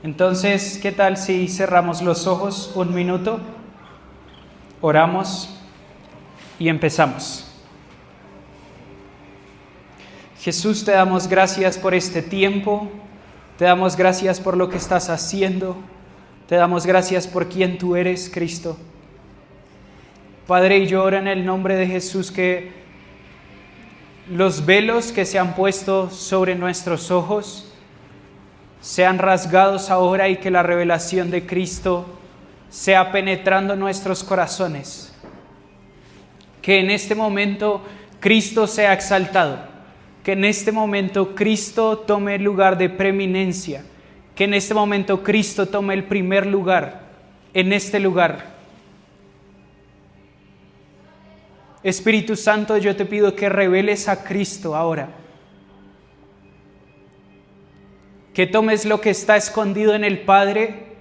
Entonces, ¿qué tal si cerramos los ojos un minuto, oramos y empezamos? Jesús, te damos gracias por este tiempo, te damos gracias por lo que estás haciendo, te damos gracias por quien tú eres, Cristo. Padre, yo oro en el nombre de Jesús que los velos que se han puesto sobre nuestros ojos sean rasgados ahora y que la revelación de Cristo sea penetrando nuestros corazones. Que en este momento Cristo sea exaltado, que en este momento Cristo tome el lugar de preeminencia, que en este momento Cristo tome el primer lugar en este lugar. Espíritu Santo, yo te pido que reveles a Cristo ahora. Que tomes lo que está escondido en el Padre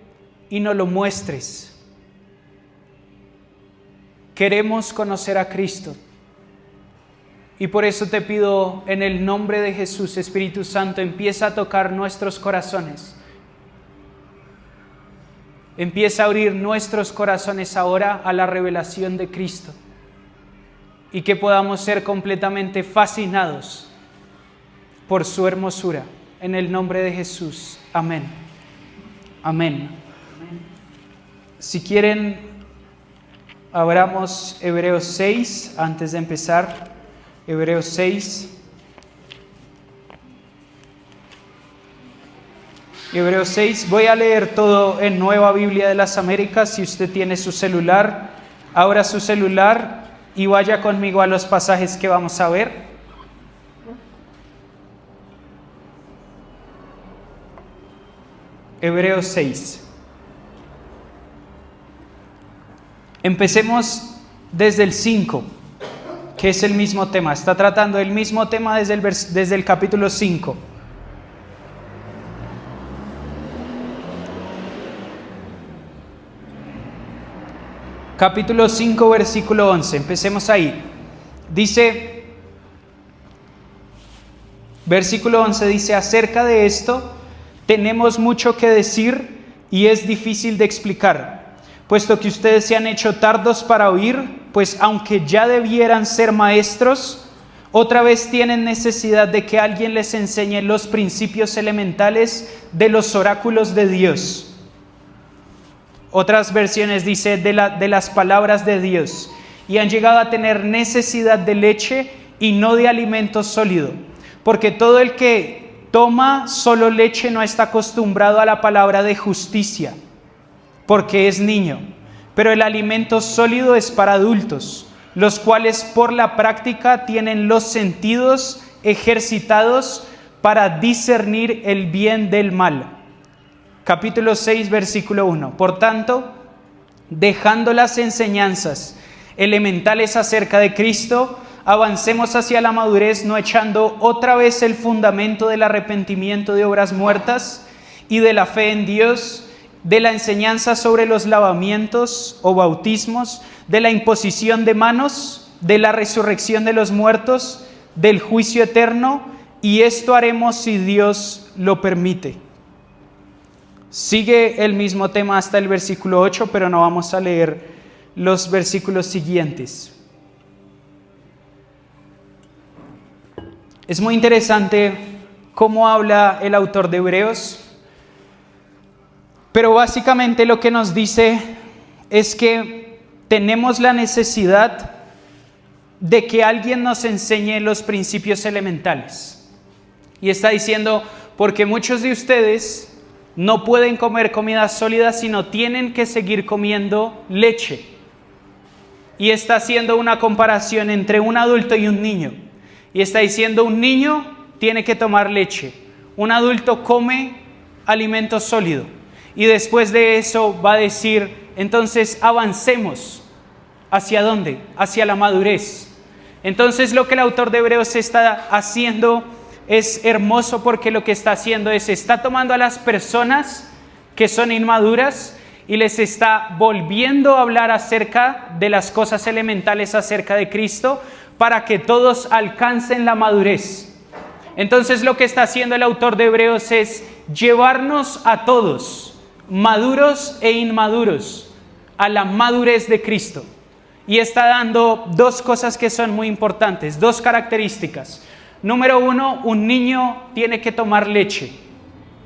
y nos lo muestres. Queremos conocer a Cristo. Y por eso te pido en el nombre de Jesús, Espíritu Santo, empieza a tocar nuestros corazones. Empieza a abrir nuestros corazones ahora a la revelación de Cristo. Y que podamos ser completamente fascinados por su hermosura. En el nombre de Jesús. Amén. Amén. Si quieren, abramos Hebreos 6 antes de empezar. Hebreos 6. Hebreos 6. Voy a leer todo en Nueva Biblia de las Américas. Si usted tiene su celular, abra su celular y vaya conmigo a los pasajes que vamos a ver. Hebreos 6. Empecemos desde el 5, que es el mismo tema. Está tratando el mismo tema desde el capítulo 5. Capítulo 5, versículo 11. Empecemos ahí. Dice, versículo 11 dice, acerca de esto tenemos mucho que decir y es difícil de explicar, puesto que ustedes se han hecho tardos para oír, pues aunque ya debieran ser maestros, otra vez tienen necesidad de que alguien les enseñe los principios elementales de los oráculos de Dios. Otras versiones dice de las palabras de Dios, y han llegado a tener necesidad de leche y no de alimento sólido, porque todo el que toma solo leche no está acostumbrado a la palabra de justicia, porque es niño. Pero el alimento sólido es para adultos, los cuales por la práctica tienen los sentidos ejercitados para discernir el bien del mal. Capítulo 6, versículo 1. Por tanto, dejando las enseñanzas elementales acerca de Cristo, avancemos hacia la madurez, no echando otra vez el fundamento del arrepentimiento de obras muertas y de la fe en Dios, de la enseñanza sobre los lavamientos o bautismos, de la imposición de manos, de la resurrección de los muertos, del juicio eterno, y esto haremos si Dios lo permite. Sigue el mismo tema hasta el versículo 8, pero no vamos a leer los versículos siguientes. Es muy interesante cómo habla el autor de Hebreos, pero básicamente lo que nos dice es que tenemos la necesidad de que alguien nos enseñe los principios elementales. Y está diciendo, porque muchos de ustedes no pueden comer comida sólida, sino tienen que seguir comiendo leche. Y está haciendo una comparación entre un adulto y un niño. Y está diciendo, un niño tiene que tomar leche, un adulto come alimento sólido. Y después de eso va a decir, entonces avancemos. ¿Hacia dónde? Hacia la madurez. Entonces lo que el autor de Hebreos está haciendo es hermoso, porque lo que está haciendo es, está tomando a las personas que son inmaduras y les está volviendo a hablar acerca de las cosas elementales acerca de Cristo, para que todos alcancen la madurez. Entonces lo que está haciendo el autor de Hebreos es llevarnos a todos, maduros e inmaduros, a la madurez de Cristo. Y está dando dos cosas que son muy importantes, dos características. Número uno, un niño tiene que tomar leche.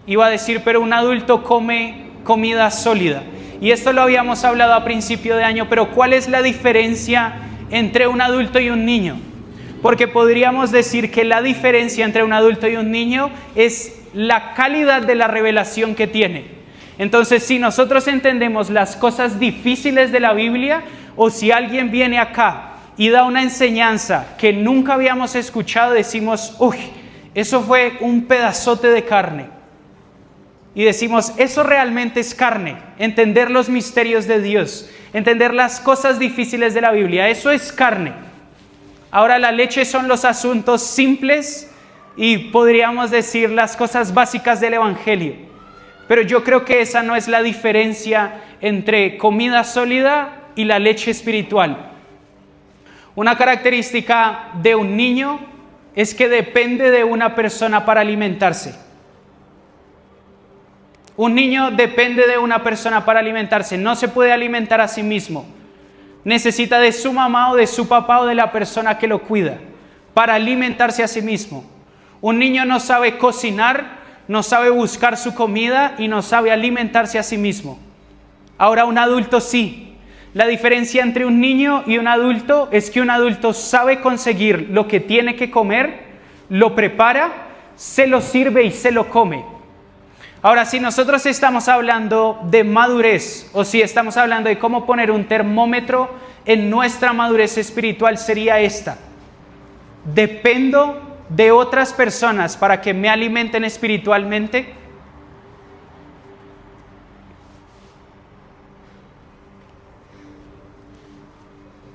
Iba a decir, pero un adulto come comida sólida. Y esto lo habíamos hablado a principio de año, pero ¿cuál es la diferencia entre un adulto y un niño? Porque podríamos decir que la diferencia entre un adulto y un niño es la calidad de la revelación que tiene. Entonces, si nosotros entendemos las cosas difíciles de la Biblia, o si alguien viene acá y da una enseñanza que nunca habíamos escuchado, decimos, uy, eso fue un pedazote de carne. Y decimos, eso realmente es carne, entender los misterios de Dios, entender las cosas difíciles de la Biblia, eso es carne. Ahora la leche son los asuntos simples y podríamos decir las cosas básicas del Evangelio. Pero yo creo que esa no es la diferencia entre comida sólida y la leche espiritual. Una característica de un niño es que depende de una persona para alimentarse. Un niño depende de una persona para alimentarse, no se puede alimentar a sí mismo. Necesita de su mamá o de su papá o de la persona que lo cuida para alimentarse a sí mismo. Un niño no sabe cocinar, no sabe buscar su comida y no sabe alimentarse a sí mismo. Ahora un adulto sí. La diferencia entre un niño y un adulto es que un adulto sabe conseguir lo que tiene que comer, lo prepara, se lo sirve y se lo come. Ahora, si nosotros estamos hablando de madurez o si estamos hablando de cómo poner un termómetro en nuestra madurez espiritual, sería esta. ¿Dependo de otras personas para que me alimenten espiritualmente?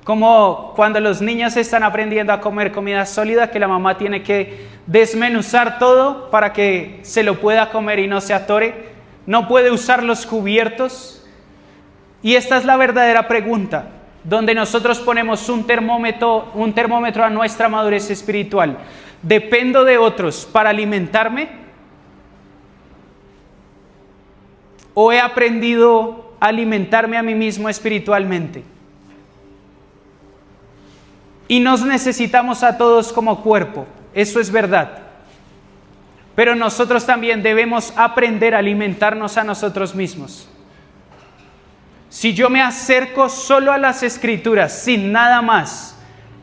Como cuando los niños están aprendiendo a comer comida sólida, que la mamá tiene que desmenuzar todo para que se lo pueda comer y no se atore. No puede usar los cubiertos. Y esta es la verdadera pregunta, donde nosotros ponemos un termómetro a nuestra madurez espiritual. ¿Dependo de otros para alimentarme? ¿O he aprendido a alimentarme a mí mismo espiritualmente? Y nos necesitamos a todos como cuerpo, eso es verdad. Pero nosotros también debemos aprender a alimentarnos a nosotros mismos. Si yo me acerco solo a las Escrituras, sin nada más,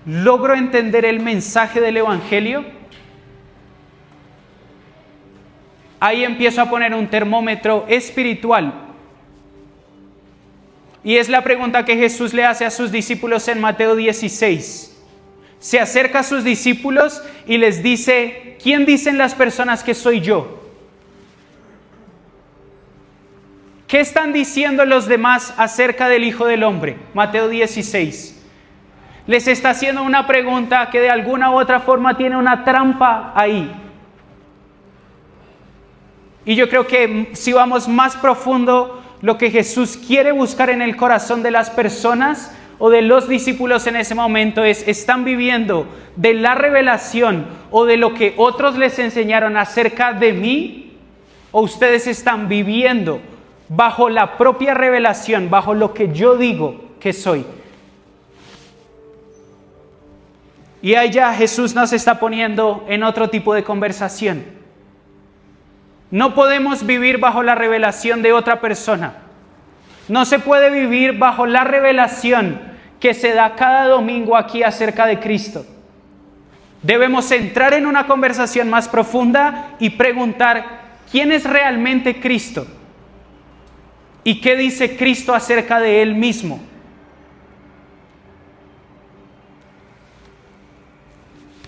¿logro entender el mensaje del Evangelio? Ahí empiezo a poner un termómetro espiritual. Y es la pregunta que Jesús le hace a sus discípulos en Mateo 16. Se acerca a sus discípulos y les dice, ¿quién dicen las personas que soy yo? ¿Qué están diciendo los demás acerca del Hijo del Hombre? Mateo 16. Les está haciendo una pregunta que de alguna u otra forma tiene una trampa ahí. Y yo creo que si vamos más profundo, lo que Jesús quiere buscar en el corazón de las personas o de los discípulos en ese momento es, ¿están viviendo de la revelación o de lo que otros les enseñaron acerca de mí? ¿O ustedes están viviendo bajo la propia revelación, bajo lo que yo digo que soy? Y allá Jesús nos está poniendo en otro tipo de conversación. No podemos vivir bajo la revelación de otra persona. No se puede vivir bajo la revelación que se da cada domingo aquí acerca de Cristo. Debemos entrar en una conversación más profunda y preguntar, ¿quién es realmente Cristo? ¿Y qué dice Cristo acerca de Él mismo?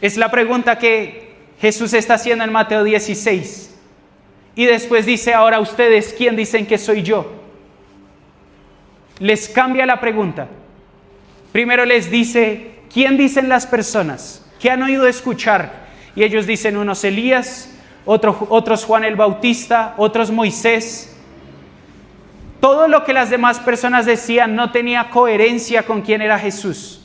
Es la pregunta que Jesús está haciendo en Mateo 16. Y después dice, ahora ustedes, ¿quién dicen que soy yo? Les cambia la pregunta. Primero les dice, ¿quién dicen las personas? ¿Qué han oído escuchar? Y ellos dicen, unos Elías, otros Juan el Bautista, otros Moisés. Todo lo que las demás personas decían no tenía coherencia con quién era Jesús.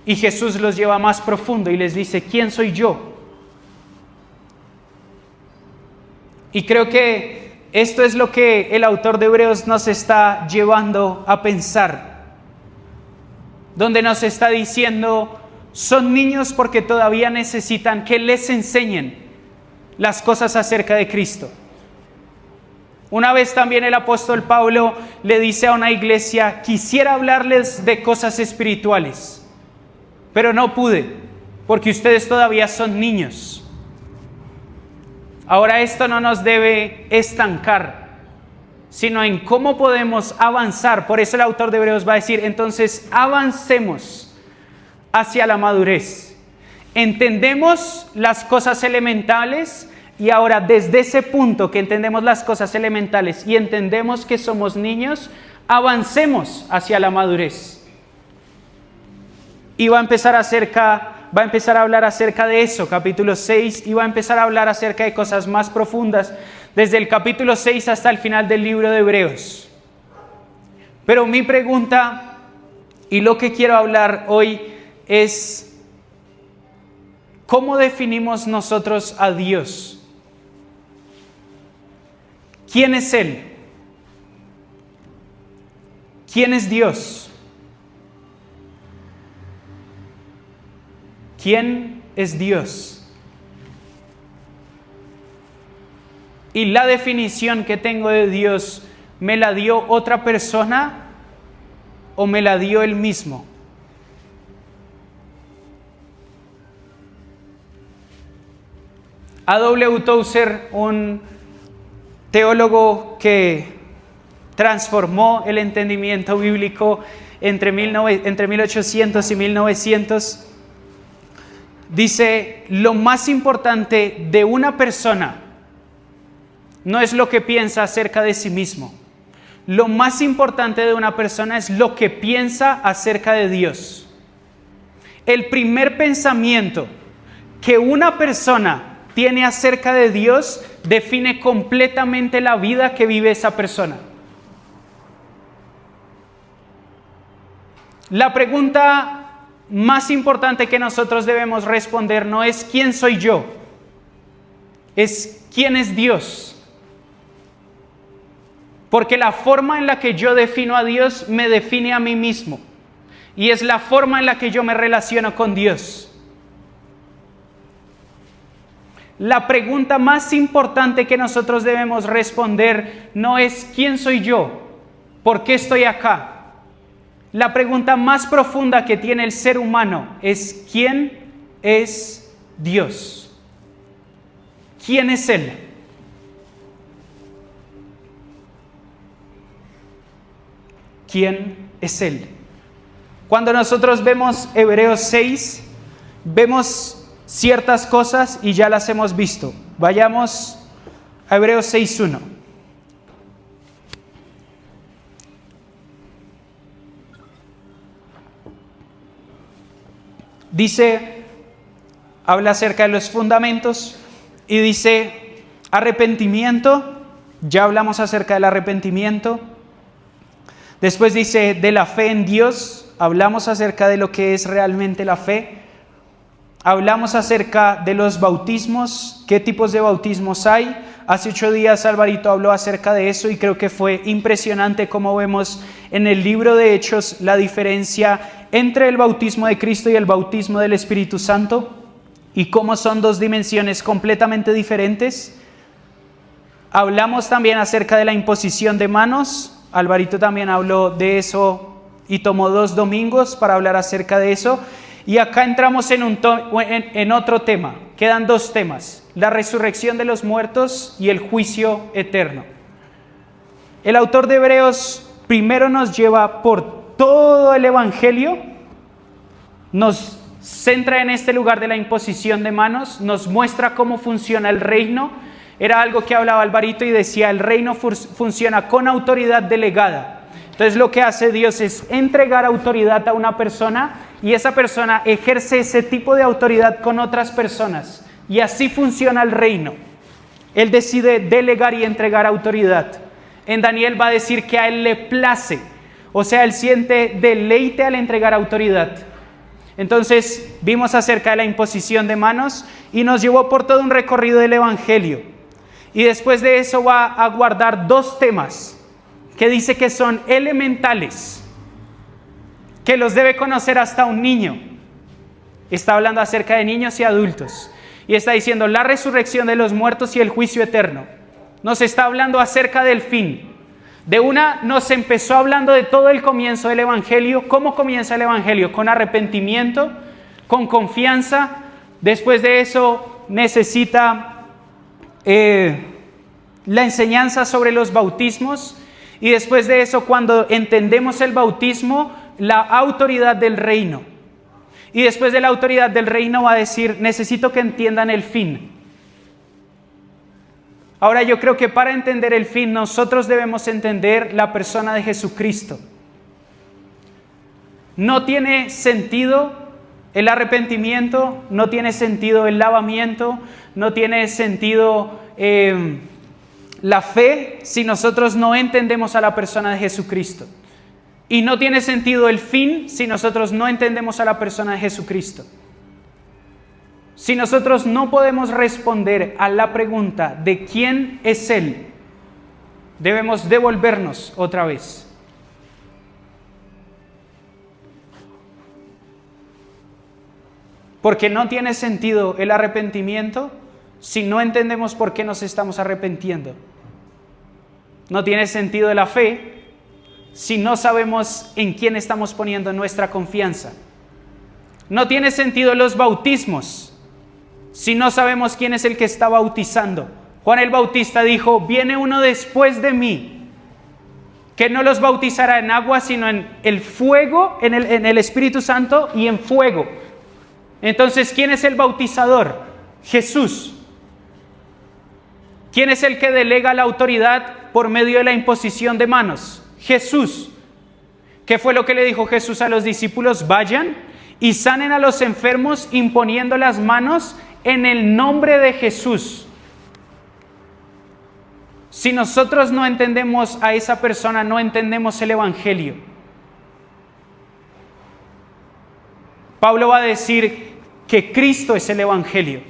Y Jesús los lleva más profundo y les dice, ¿quién soy yo? Y creo que esto es lo que el autor de Hebreos nos está llevando a pensar, donde nos está diciendo, son niños porque todavía necesitan que les enseñen las cosas acerca de Cristo. Una vez también el apóstol Pablo le dice a una iglesia, quisiera hablarles de cosas espirituales, pero no pude, porque ustedes todavía son niños. Ahora esto no nos debe estancar, sino en cómo podemos avanzar. Por eso el autor de Hebreos va a decir, entonces avancemos hacia la madurez. Entendemos las cosas elementales y ahora desde ese punto que entendemos las cosas elementales y entendemos que somos niños, avancemos hacia la madurez. Y va a empezar a hablar acerca de eso, capítulo 6, y va a empezar a hablar acerca de cosas más profundas desde el capítulo 6 hasta el final del libro de Hebreos. Pero mi pregunta y lo que quiero hablar hoy es, ¿cómo definimos nosotros a Dios? ¿Quién es Él? ¿Quién es Dios? ¿Quién es Dios? Y la definición que tengo de Dios, ¿me la dio otra persona o me la dio Él mismo? A.W. Tozer, un teólogo que transformó el entendimiento bíblico entre 1800 y 1900, dice, lo más importante de una persona no es lo que piensa acerca de sí mismo. Lo más importante de una persona es lo que piensa acerca de Dios. El primer pensamiento que una persona tiene acerca de Dios define completamente la vida que vive esa persona. La pregunta más importante que nosotros debemos responder no es ¿quién soy yo? Es ¿quién es Dios? Porque la forma en la que yo defino a Dios me define a mí mismo. Y es la forma en la que yo me relaciono con Dios. La pregunta más importante que nosotros debemos responder no es ¿quién soy yo? ¿Por qué estoy acá? La pregunta más profunda que tiene el ser humano es ¿quién es Dios? ¿Quién es Él? ¿Quién es Él? Cuando nosotros vemos Hebreos 6, vemos ciertas cosas y ya las hemos visto. Vayamos a Hebreos 6:1. Dice, habla acerca de los fundamentos y dice, arrepentimiento, ya hablamos acerca del arrepentimiento. Después dice, de la fe en Dios, hablamos acerca de lo que es realmente la fe. Hablamos acerca de los bautismos, qué tipos de bautismos hay. Hace 8 días Alvarito habló acerca de eso y creo que fue impresionante cómo vemos en el libro de Hechos la diferencia entre el bautismo de Cristo y el bautismo del Espíritu Santo y cómo son dos dimensiones completamente diferentes. Hablamos también acerca de la imposición de manos. Alvarito también habló de eso y tomó 2 domingos para hablar acerca de eso. Y acá entramos en otro tema. Quedan 2 temas: la resurrección de los muertos y el juicio eterno. El autor de Hebreos primero nos lleva por todo el Evangelio, nos centra en este lugar de la imposición de manos, nos muestra cómo funciona el reino. Era algo que hablaba Alvarito y decía, el reino funciona con autoridad delegada. Entonces lo que hace Dios es entregar autoridad a una persona y esa persona ejerce ese tipo de autoridad con otras personas. Y así funciona el reino. Él decide delegar y entregar autoridad. En Daniel va a decir que a él le place. O sea, él siente deleite al entregar autoridad. Entonces vimos acerca de la imposición de manos y nos llevó por todo un recorrido del Evangelio. Y después de eso va a guardar dos temas que dice que son elementales, que los debe conocer hasta un niño. Está hablando acerca de niños y adultos. Y está diciendo la resurrección de los muertos y el juicio eterno. Nos está hablando acerca del fin. Nos empezó hablando de todo el comienzo del Evangelio. ¿Cómo comienza el Evangelio? Con arrepentimiento, con confianza. Después de eso necesita la enseñanza sobre los bautismos. Y después de eso, cuando entendemos el bautismo, la autoridad del reino. Y después de la autoridad del reino va a decir, necesito que entiendan el fin. Ahora yo creo que para entender el fin nosotros debemos entender la persona de Jesucristo. No tiene sentido el arrepentimiento, no tiene sentido el lavamiento, no tiene sentido la fe si nosotros no entendemos a la persona de Jesucristo. Y no tiene sentido el fin si nosotros no entendemos a la persona de Jesucristo. Si nosotros no podemos responder a la pregunta de quién es Él, debemos devolvernos otra vez. Porque no tiene sentido el arrepentimiento si no entendemos por qué nos estamos arrepintiendo. No tiene sentido la fe si no sabemos en quién estamos poniendo nuestra confianza. No tiene sentido los bautismos si no sabemos quién es el que está bautizando. Juan el Bautista dijo, viene uno después de mí, que no los bautizará en agua, sino en el fuego, en el Espíritu Santo y en fuego. Entonces, ¿quién es el bautizador? Jesús. ¿Quién es el que delega la autoridad por medio de la imposición de manos? Jesús. ¿Qué fue lo que le dijo Jesús a los discípulos? Vayan y sanen a los enfermos imponiendo las manos en el nombre de Jesús. Si nosotros no entendemos a esa persona, no entendemos el Evangelio. Pablo va a decir que Cristo es el Evangelio.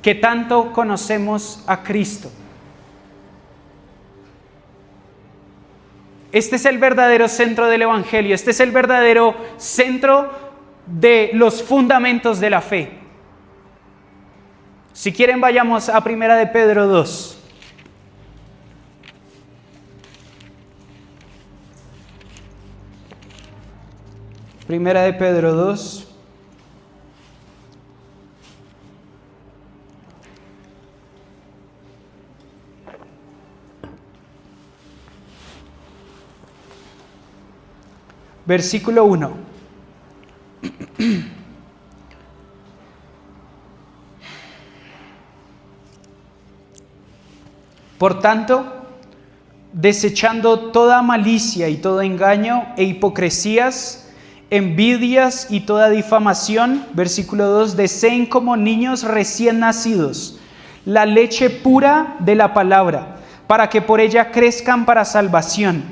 Que tanto conocemos a Cristo. Este es el verdadero centro del Evangelio. Este es el verdadero centro de los fundamentos de la fe. Si quieren, vayamos a Primera de Pedro 2. Primera de Pedro 2. Versículo 1. Por tanto, desechando toda malicia y todo engaño e hipocresías, envidias y toda difamación, versículo 2, deseen como niños recién nacidos la leche pura de la palabra, para que por ella crezcan para salvación,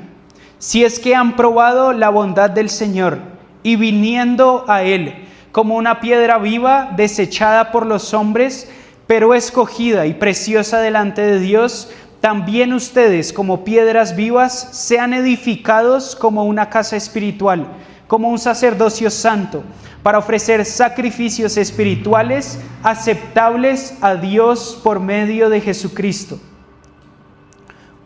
si es que han probado la bondad del Señor, y viniendo a Él como una piedra viva, desechada por los hombres, pero escogida y preciosa delante de Dios, también ustedes como piedras vivas sean edificados como una casa espiritual, como un sacerdocio santo, para ofrecer sacrificios espirituales aceptables a Dios por medio de Jesucristo.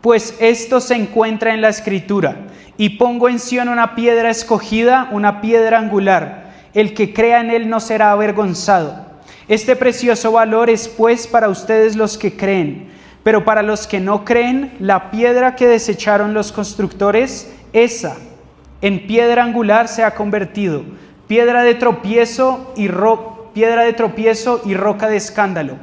Pues esto se encuentra en la Escritura: y pongo en Sión una piedra escogida, una piedra angular. El que crea en él no será avergonzado. Este precioso valor es pues para ustedes los que creen, pero para los que no creen, la piedra que desecharon los constructores, esa en piedra angular se ha convertido, piedra de tropiezo y roca de escándalo.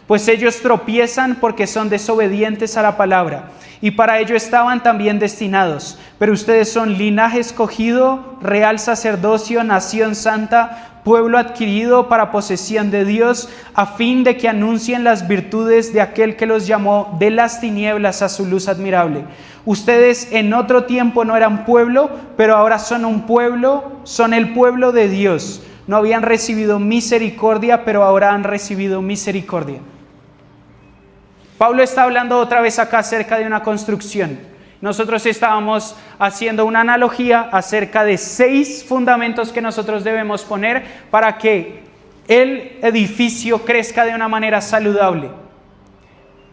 Pues ellos tropiezan porque son desobedientes a la palabra, y para ello estaban también destinados. Pero ustedes son linaje escogido, real sacerdocio, nación santa, pueblo adquirido para posesión de Dios, a fin de que anuncien las virtudes de aquel que los llamó de las tinieblas a su luz admirable. Ustedes en otro tiempo no eran pueblo, pero ahora son un pueblo, son el pueblo de Dios. no habían recibido misericordia, pero ahora han recibido misericordia. Pablo está hablando otra vez acá acerca de una construcción. Nosotros estábamos haciendo una analogía acerca de 6 fundamentos que nosotros debemos poner para que el edificio crezca de una manera saludable.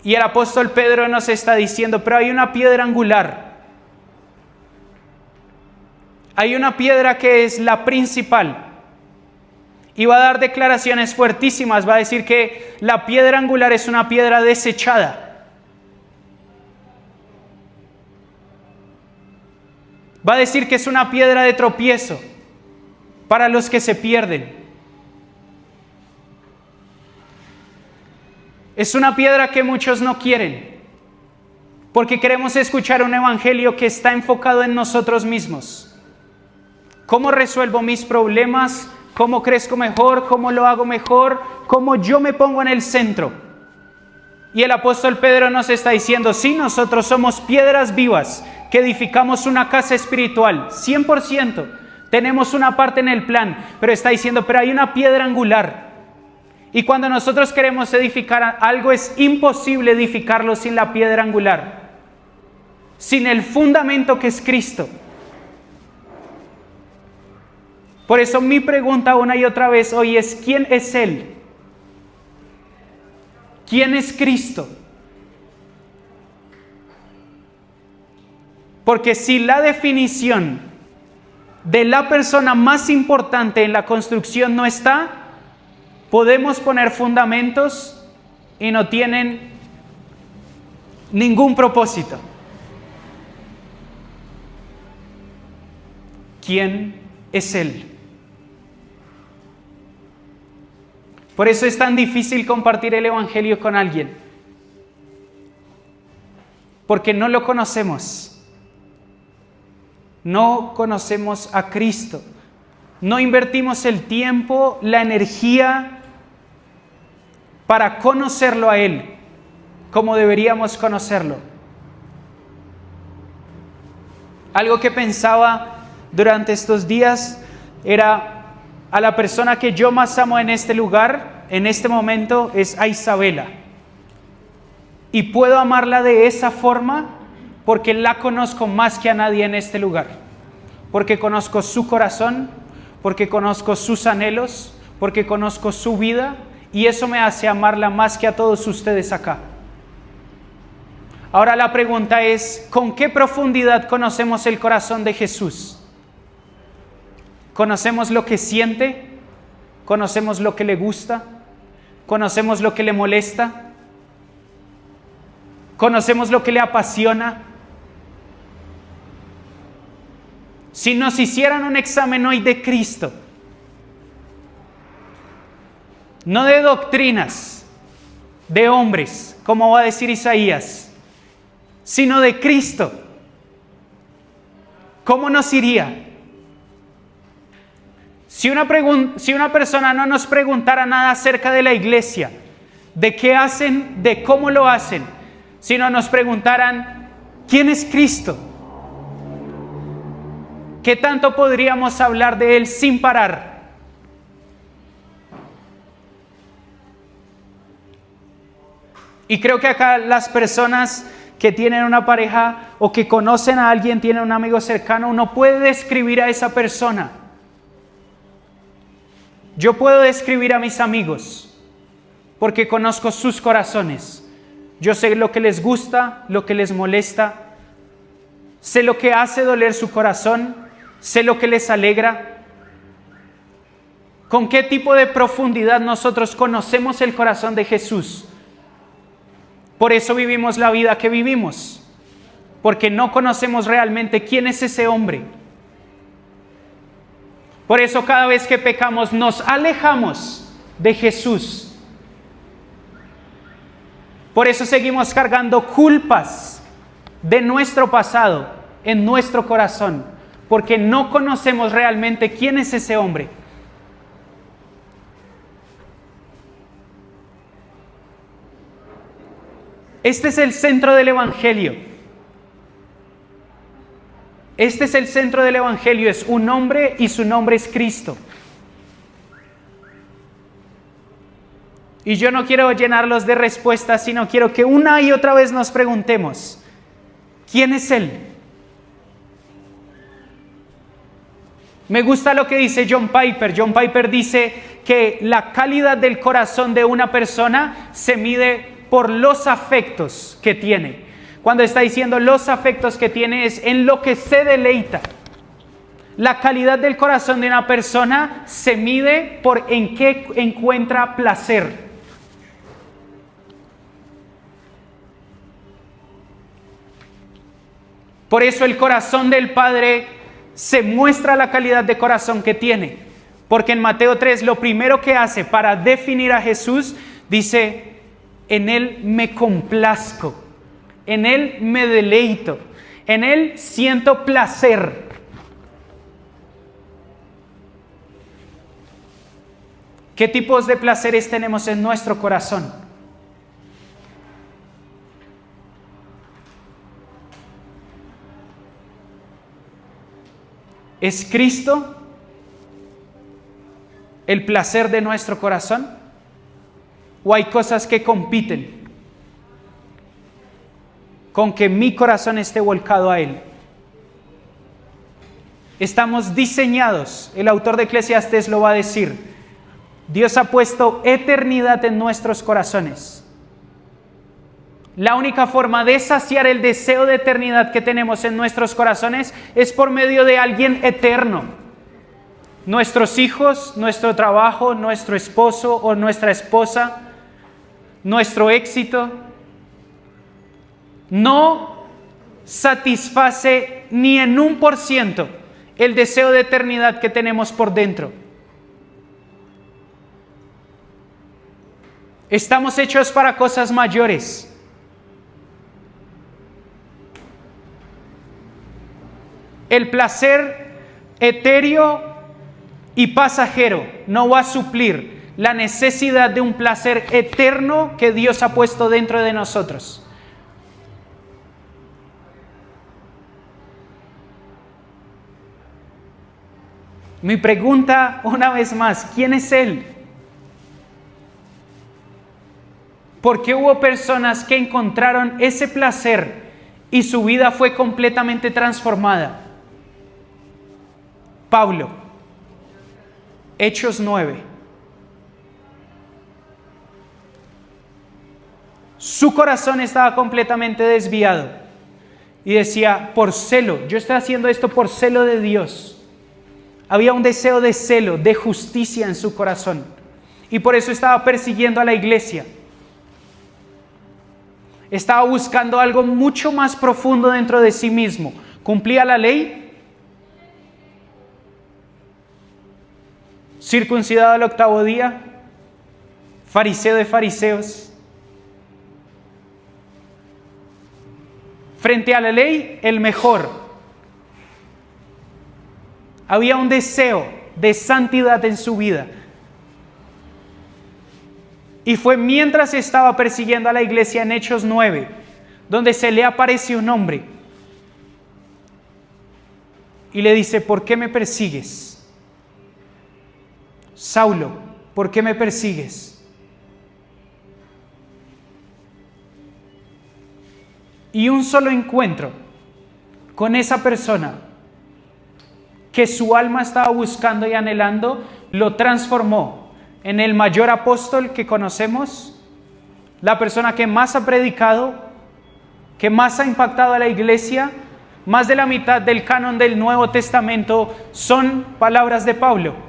Y el apóstol Pedro nos está diciendo, pero hay una piedra angular. Hay una piedra que es la principal. Y va a dar declaraciones fuertísimas. Va a decir que la piedra angular es una piedra desechada. Va a decir que es una piedra de tropiezo para los que se pierden. Es una piedra que muchos no quieren, porque queremos escuchar un evangelio que está enfocado en nosotros mismos. ¿Cómo resuelvo mis problemas? ¿Cómo crezco mejor? ¿Cómo lo hago mejor? ¿Cómo yo me pongo en el centro? Y el apóstol Pedro nos está diciendo, sí, nosotros somos piedras vivas que edificamos una casa espiritual, 100%. Tenemos una parte en el plan, pero está diciendo, pero hay una piedra angular. Y cuando nosotros queremos edificar algo, es imposible edificarlo sin la piedra angular, sin el fundamento que es Cristo. Por eso mi pregunta una y otra vez hoy es, ¿quién es Él? ¿Quién es Cristo? Porque si la definición de la persona más importante en la construcción no está, podemos poner fundamentos y no tienen ningún propósito. ¿Quién es Él? Por eso es tan difícil compartir el evangelio con alguien, porque no lo conocemos. No conocemos a Cristo. No invertimos el tiempo, la energía para conocerlo a Él como deberíamos conocerlo. Algo que pensaba durante estos días era, a la persona que yo más amo en este lugar, en este momento, es a Isabela. Y puedo amarla de esa forma porque la conozco más que a nadie en este lugar. Porque conozco su corazón, porque conozco sus anhelos, porque conozco su vida, y eso me hace amarla más que a todos ustedes acá. Ahora la pregunta es, ¿con qué profundidad conocemos el corazón de Jesús? ¿Conocemos lo que siente? ¿Conocemos lo que le gusta? ¿Conocemos lo que le molesta? ¿Conocemos lo que le apasiona? Si nos hicieran un examen hoy de Cristo, no de doctrinas, de hombres, como va a decir Isaías, sino de Cristo, ¿cómo nos iría? Si una persona no nos preguntara nada acerca de la iglesia, de qué hacen, de cómo lo hacen, sino nos preguntaran, ¿quién es Cristo? ¿Qué tanto podríamos hablar de Él sin parar? Y creo que acá las personas que tienen una pareja o que conocen a alguien, tienen un amigo cercano, uno puede describir a esa persona. Yo puedo describir a mis amigos porque conozco sus corazones. Yo sé lo que les gusta, lo que les molesta, sé lo que hace doler su corazón, sé lo que les alegra. ¿Con qué tipo de profundidad nosotros conocemos el corazón de Jesús? Por eso vivimos la vida que vivimos, porque no conocemos realmente quién es ese hombre. Por eso cada vez que pecamos nos alejamos de Jesús. Por eso seguimos cargando culpas de nuestro pasado en nuestro corazón, porque no conocemos realmente quién es ese hombre. Este es el centro del Evangelio. Este es el centro del Evangelio, es un hombre y su nombre es Cristo. Y yo no quiero llenarlos de respuestas, sino quiero que una y otra vez nos preguntemos, ¿quién es Él? Me gusta lo que dice John Piper. John Piper dice que la calidad del corazón de una persona se mide por los afectos que tiene. Cuando está diciendo los afectos que tiene es en lo que se deleita. La calidad del corazón de una persona se mide por en qué encuentra placer. Por eso el corazón del Padre se muestra la calidad de corazón que tiene. Porque en Mateo 3 lo primero que hace para definir a Jesús, dice, en Él me complazco, en Él me deleito, en Él siento placer. ¿Qué tipos de placeres tenemos en nuestro corazón? ¿Es Cristo el placer de nuestro corazón? ¿O hay cosas que compiten con que mi corazón esté volcado a Él? Estamos diseñados, el autor de Eclesiastés lo va a decir, Dios ha puesto eternidad en nuestros corazones. La única forma de saciar el deseo de eternidad que tenemos en nuestros corazones es por medio de alguien eterno. Nuestros hijos, nuestro trabajo, nuestro esposo o nuestra esposa, nuestro éxito, no satisface ni en 1% el deseo de eternidad que tenemos por dentro. Estamos hechos para cosas mayores. El placer etéreo y pasajero no va a suplir la necesidad de un placer eterno que Dios ha puesto dentro de nosotros. Mi pregunta una vez más, ¿quién es Él? ¿Por qué hubo personas que encontraron ese placer y su vida fue completamente transformada? Pablo, Hechos 9. Su corazón estaba completamente desviado y decía, por celo, yo estoy haciendo esto por celo de Dios. Había un deseo de celo, de justicia en su corazón y por eso estaba persiguiendo a la iglesia. Estaba buscando algo mucho más profundo dentro de sí mismo. Cumplía la ley, circuncidado al 8º día, fariseo de fariseos. Frente a la ley, el mejor. Había un deseo de santidad en su vida. Y fue mientras estaba persiguiendo a la iglesia en Hechos 9, donde se le apareció un hombre y le dice, ¿por qué me persigues? Saulo, ¿por qué me persigues? Y un solo encuentro con esa persona que su alma estaba buscando y anhelando, lo transformó en el mayor apóstol que conocemos, la persona que más ha predicado, que más ha impactado a la iglesia. Más de la mitad del canon del Nuevo Testamento son palabras de Pablo.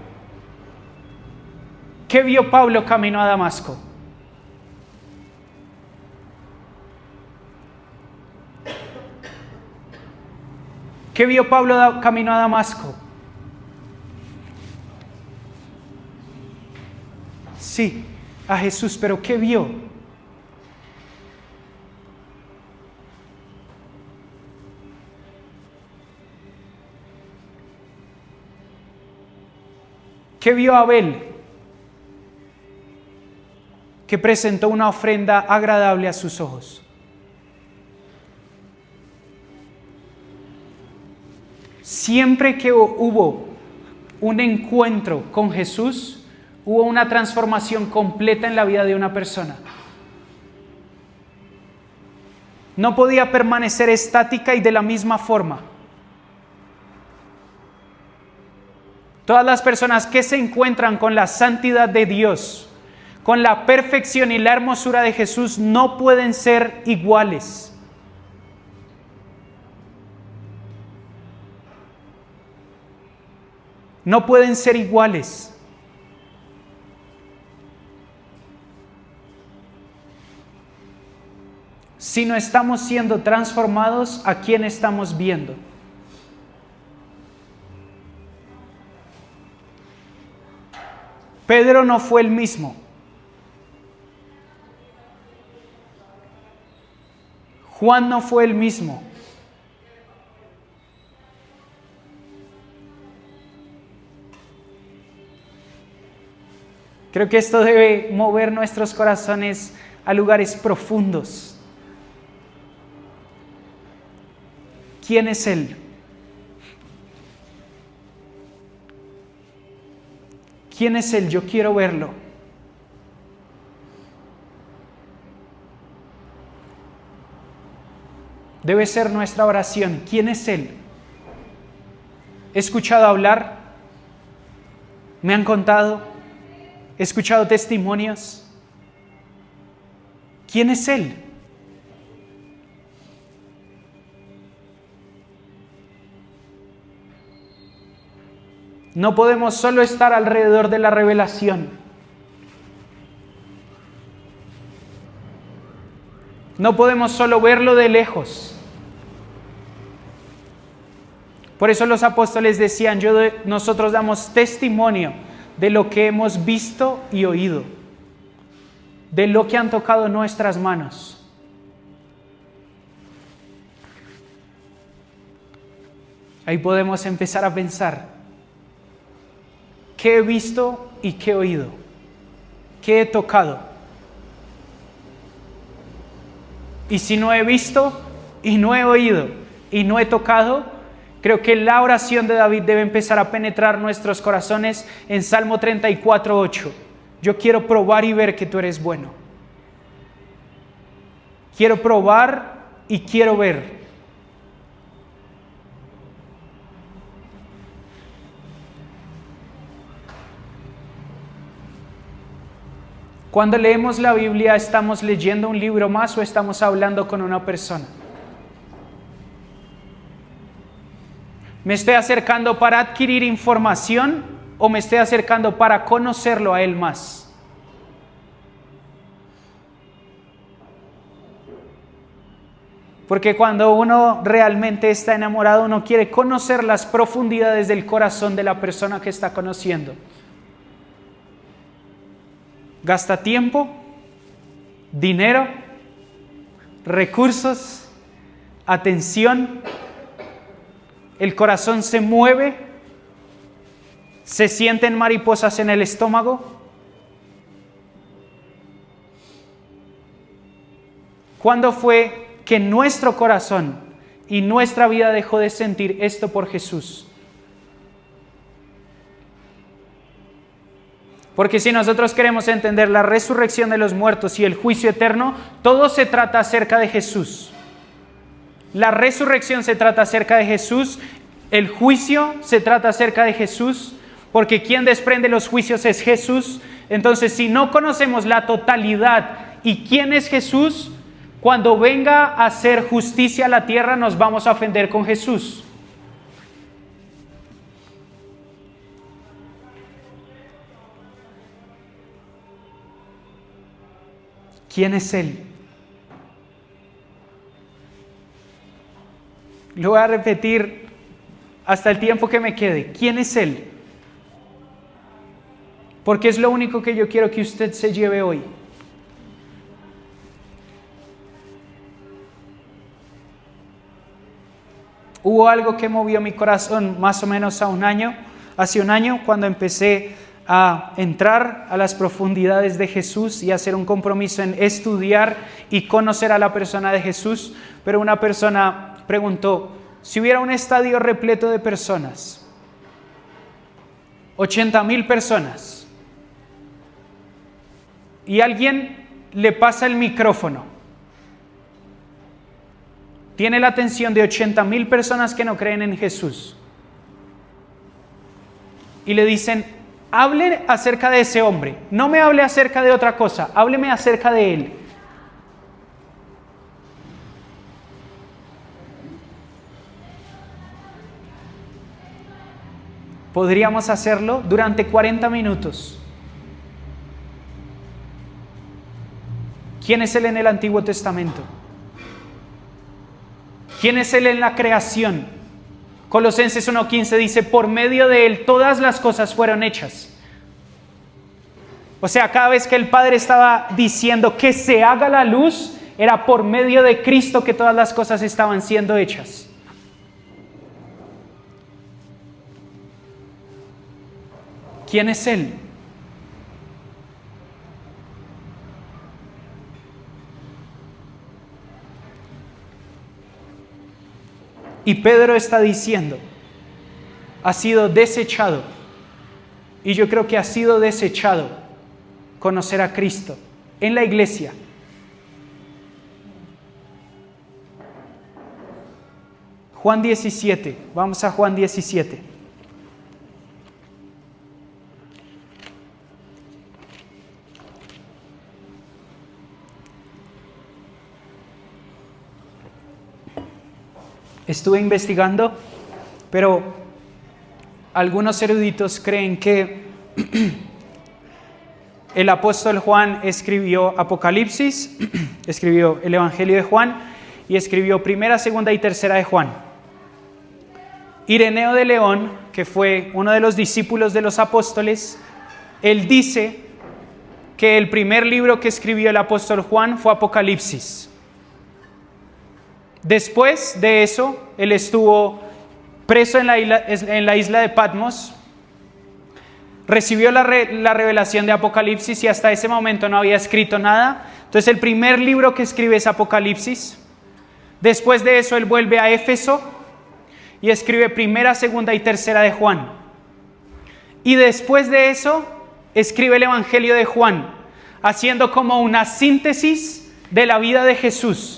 ¿Qué vio Pablo camino a Damasco? ¿Qué vio Pablo camino a Damasco? Sí, a Jesús, pero ¿qué vio? ¿Qué vio Abel? Que presentó una ofrenda agradable a sus ojos. Siempre que hubo un encuentro con Jesús, hubo una transformación completa en la vida de una persona. No podía permanecer estática y de la misma forma. Todas las personas que se encuentran con la santidad de Dios, con la perfección y la hermosura de Jesús, no pueden ser iguales. No pueden ser iguales. Si no estamos siendo transformados, ¿a quién estamos viendo? Pedro no fue el mismo. Juan no fue el mismo. Creo que esto debe mover nuestros corazones a lugares profundos. ¿Quién es Él? ¿Quién es Él? Yo quiero verlo. Debe ser nuestra oración. ¿Quién es Él? He escuchado hablar, me han contado, he escuchado testimonios. ¿Quién es Él? No podemos solo estar alrededor de la revelación. No podemos solo verlo de lejos. Por eso los apóstoles decían, nosotros damos testimonio de lo que hemos visto y oído, de lo que han tocado nuestras manos. Ahí podemos empezar a pensar, ¿qué he visto y qué he oído? ¿Qué he tocado? Y si no he visto y no he oído y no he tocado, creo que la oración de David debe empezar a penetrar nuestros corazones en Salmo 34:8. Yo quiero probar y ver que tú eres bueno. Quiero probar y quiero ver. Cuando leemos la Biblia, ¿estamos leyendo un libro más o estamos hablando con una persona? ¿Me estoy acercando para adquirir información o me estoy acercando para conocerlo a Él más? Porque cuando uno realmente está enamorado, uno quiere conocer las profundidades del corazón de la persona que está conociendo. Gasta tiempo, dinero, recursos, atención. El corazón se mueve, se sienten mariposas en el estómago. ¿Cuándo fue que nuestro corazón y nuestra vida dejó de sentir esto por Jesús? Porque si nosotros queremos entender la resurrección de los muertos y el juicio eterno, todo se trata acerca de Jesús. La resurrección se trata acerca de Jesús, el juicio se trata acerca de Jesús, porque quien desprende los juicios es Jesús. Entonces, si no conocemos la totalidad y quién es Jesús, cuando venga a hacer justicia a la tierra, nos vamos a ofender con Jesús. ¿Quién es Él? Lo voy a repetir hasta el tiempo que me quede. ¿Quién es Él? Porque es lo único que yo quiero que usted se lleve hoy. Hubo algo que movió mi corazón más o menos hace un año, cuando empecé a entrar a las profundidades de Jesús y hacer un compromiso en estudiar y conocer a la persona de Jesús. Pero una persona preguntó, si hubiera un estadio repleto de personas, 80,000 personas, y alguien le pasa el micrófono. Tiene la atención de 80,000 personas que no creen en Jesús. Y le dicen, hable acerca de ese hombre. No me hable acerca de otra cosa, hábleme acerca de él. Podríamos hacerlo durante 40 minutos. ¿Quién es Él en el Antiguo Testamento? ¿Quién es Él en la creación? Colosenses 1:15 dice, por medio de Él todas las cosas fueron hechas. O sea, cada vez que el Padre estaba diciendo que se haga la luz, era por medio de Cristo que todas las cosas estaban siendo hechas. ¿Quién es Él? Y Pedro está diciendo, ha sido desechado. Y yo creo que ha sido desechado conocer a Cristo en la iglesia. Juan 17, vamos a Juan 17. Estuve investigando, pero algunos eruditos creen que el apóstol Juan escribió Apocalipsis, escribió el Evangelio de Juan y escribió Primera, Segunda y Tercera de Juan. Ireneo de León, que fue uno de los discípulos de los apóstoles, él dice que el primer libro que escribió el apóstol Juan fue Apocalipsis. Después de eso, él estuvo preso en la isla de Patmos, recibió la revelación de Apocalipsis y hasta ese momento no había escrito nada. Entonces el primer libro que escribe es Apocalipsis. Después de eso él vuelve a Éfeso y escribe Primera, Segunda y Tercera de Juan. Y después de eso escribe el Evangelio de Juan, haciendo como una síntesis de la vida de Jesús.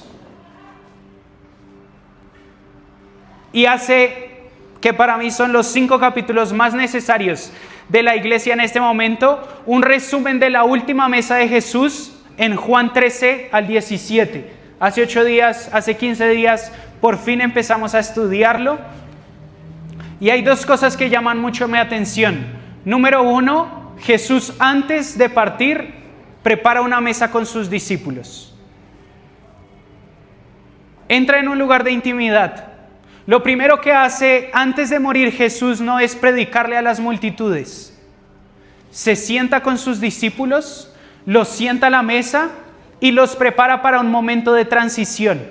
Y hace que para mí son los 5 capítulos más necesarios de la iglesia en este momento, un resumen de la última mesa de Jesús en Juan 13 al 17. Hace 8 días, hace 15 días, por fin empezamos a estudiarlo. Y hay 2 cosas que llaman mucho mi atención. Número 1, Jesús antes de partir prepara una mesa con sus discípulos. Entra en un lugar de intimidad. Lo primero que hace antes de morir Jesús no es predicarle a las multitudes. Se sienta con sus discípulos, los sienta a la mesa y los prepara para un momento de transición.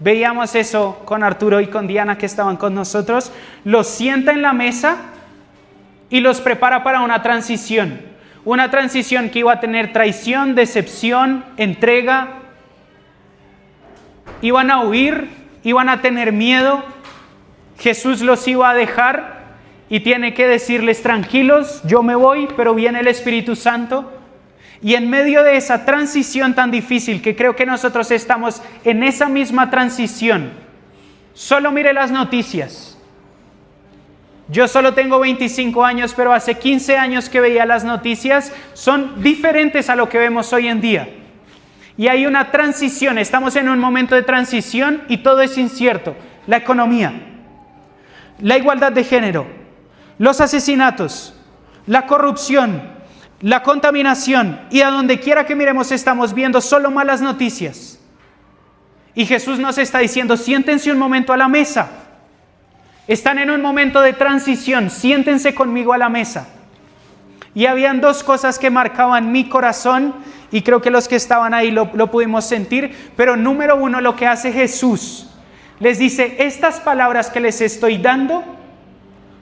Veíamos eso con Arturo y con Diana que estaban con nosotros. Los sienta en la mesa y los prepara para una transición. Una transición que iba a tener traición, decepción, entrega. Iban a huir. Iban a tener miedo, Jesús los iba a dejar y tiene que decirles tranquilos, yo me voy, pero viene el Espíritu Santo. Y en medio de esa transición tan difícil, que creo que nosotros estamos en esa misma transición, solo mire las noticias. Yo solo tengo 25 años, pero hace 15 años que veía las noticias, son diferentes a lo que vemos hoy en día. Y hay una transición, estamos en un momento de transición y todo es incierto. La economía, la igualdad de género, los asesinatos, la corrupción, la contaminación y a donde quiera que miremos estamos viendo solo malas noticias. Y Jesús nos está diciendo, siéntense un momento a la mesa. Están en un momento de transición, siéntense conmigo a la mesa. Y habían 2 cosas que marcaban mi corazón y creo que los que estaban ahí lo pudimos sentir. Pero número 1, lo que hace Jesús, les dice, estas palabras que les estoy dando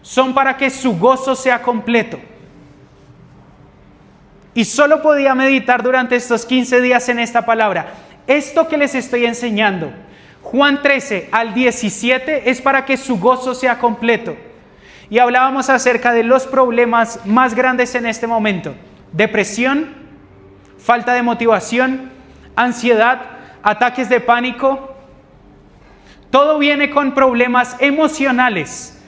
son para que su gozo sea completo. Y solo podía meditar durante estos 15 días en esta palabra. Esto que les estoy enseñando, Juan 13 al 17, es para que su gozo sea completo. Y hablábamos acerca de los problemas más grandes en este momento. Depresión, falta de motivación, ansiedad, ataques de pánico. Todo viene con problemas emocionales.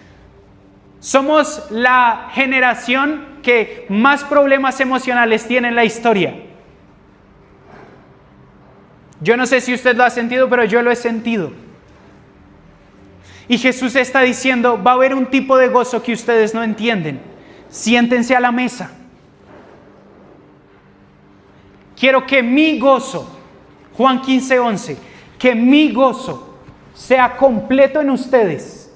Somos la generación que más problemas emocionales tiene en la historia. Yo no sé si usted lo ha sentido, pero yo lo he sentido. Y Jesús está diciendo, va a haber un tipo de gozo que ustedes no entienden. Siéntense a la mesa. Quiero que mi gozo, Juan 15:11, que mi gozo sea completo en ustedes.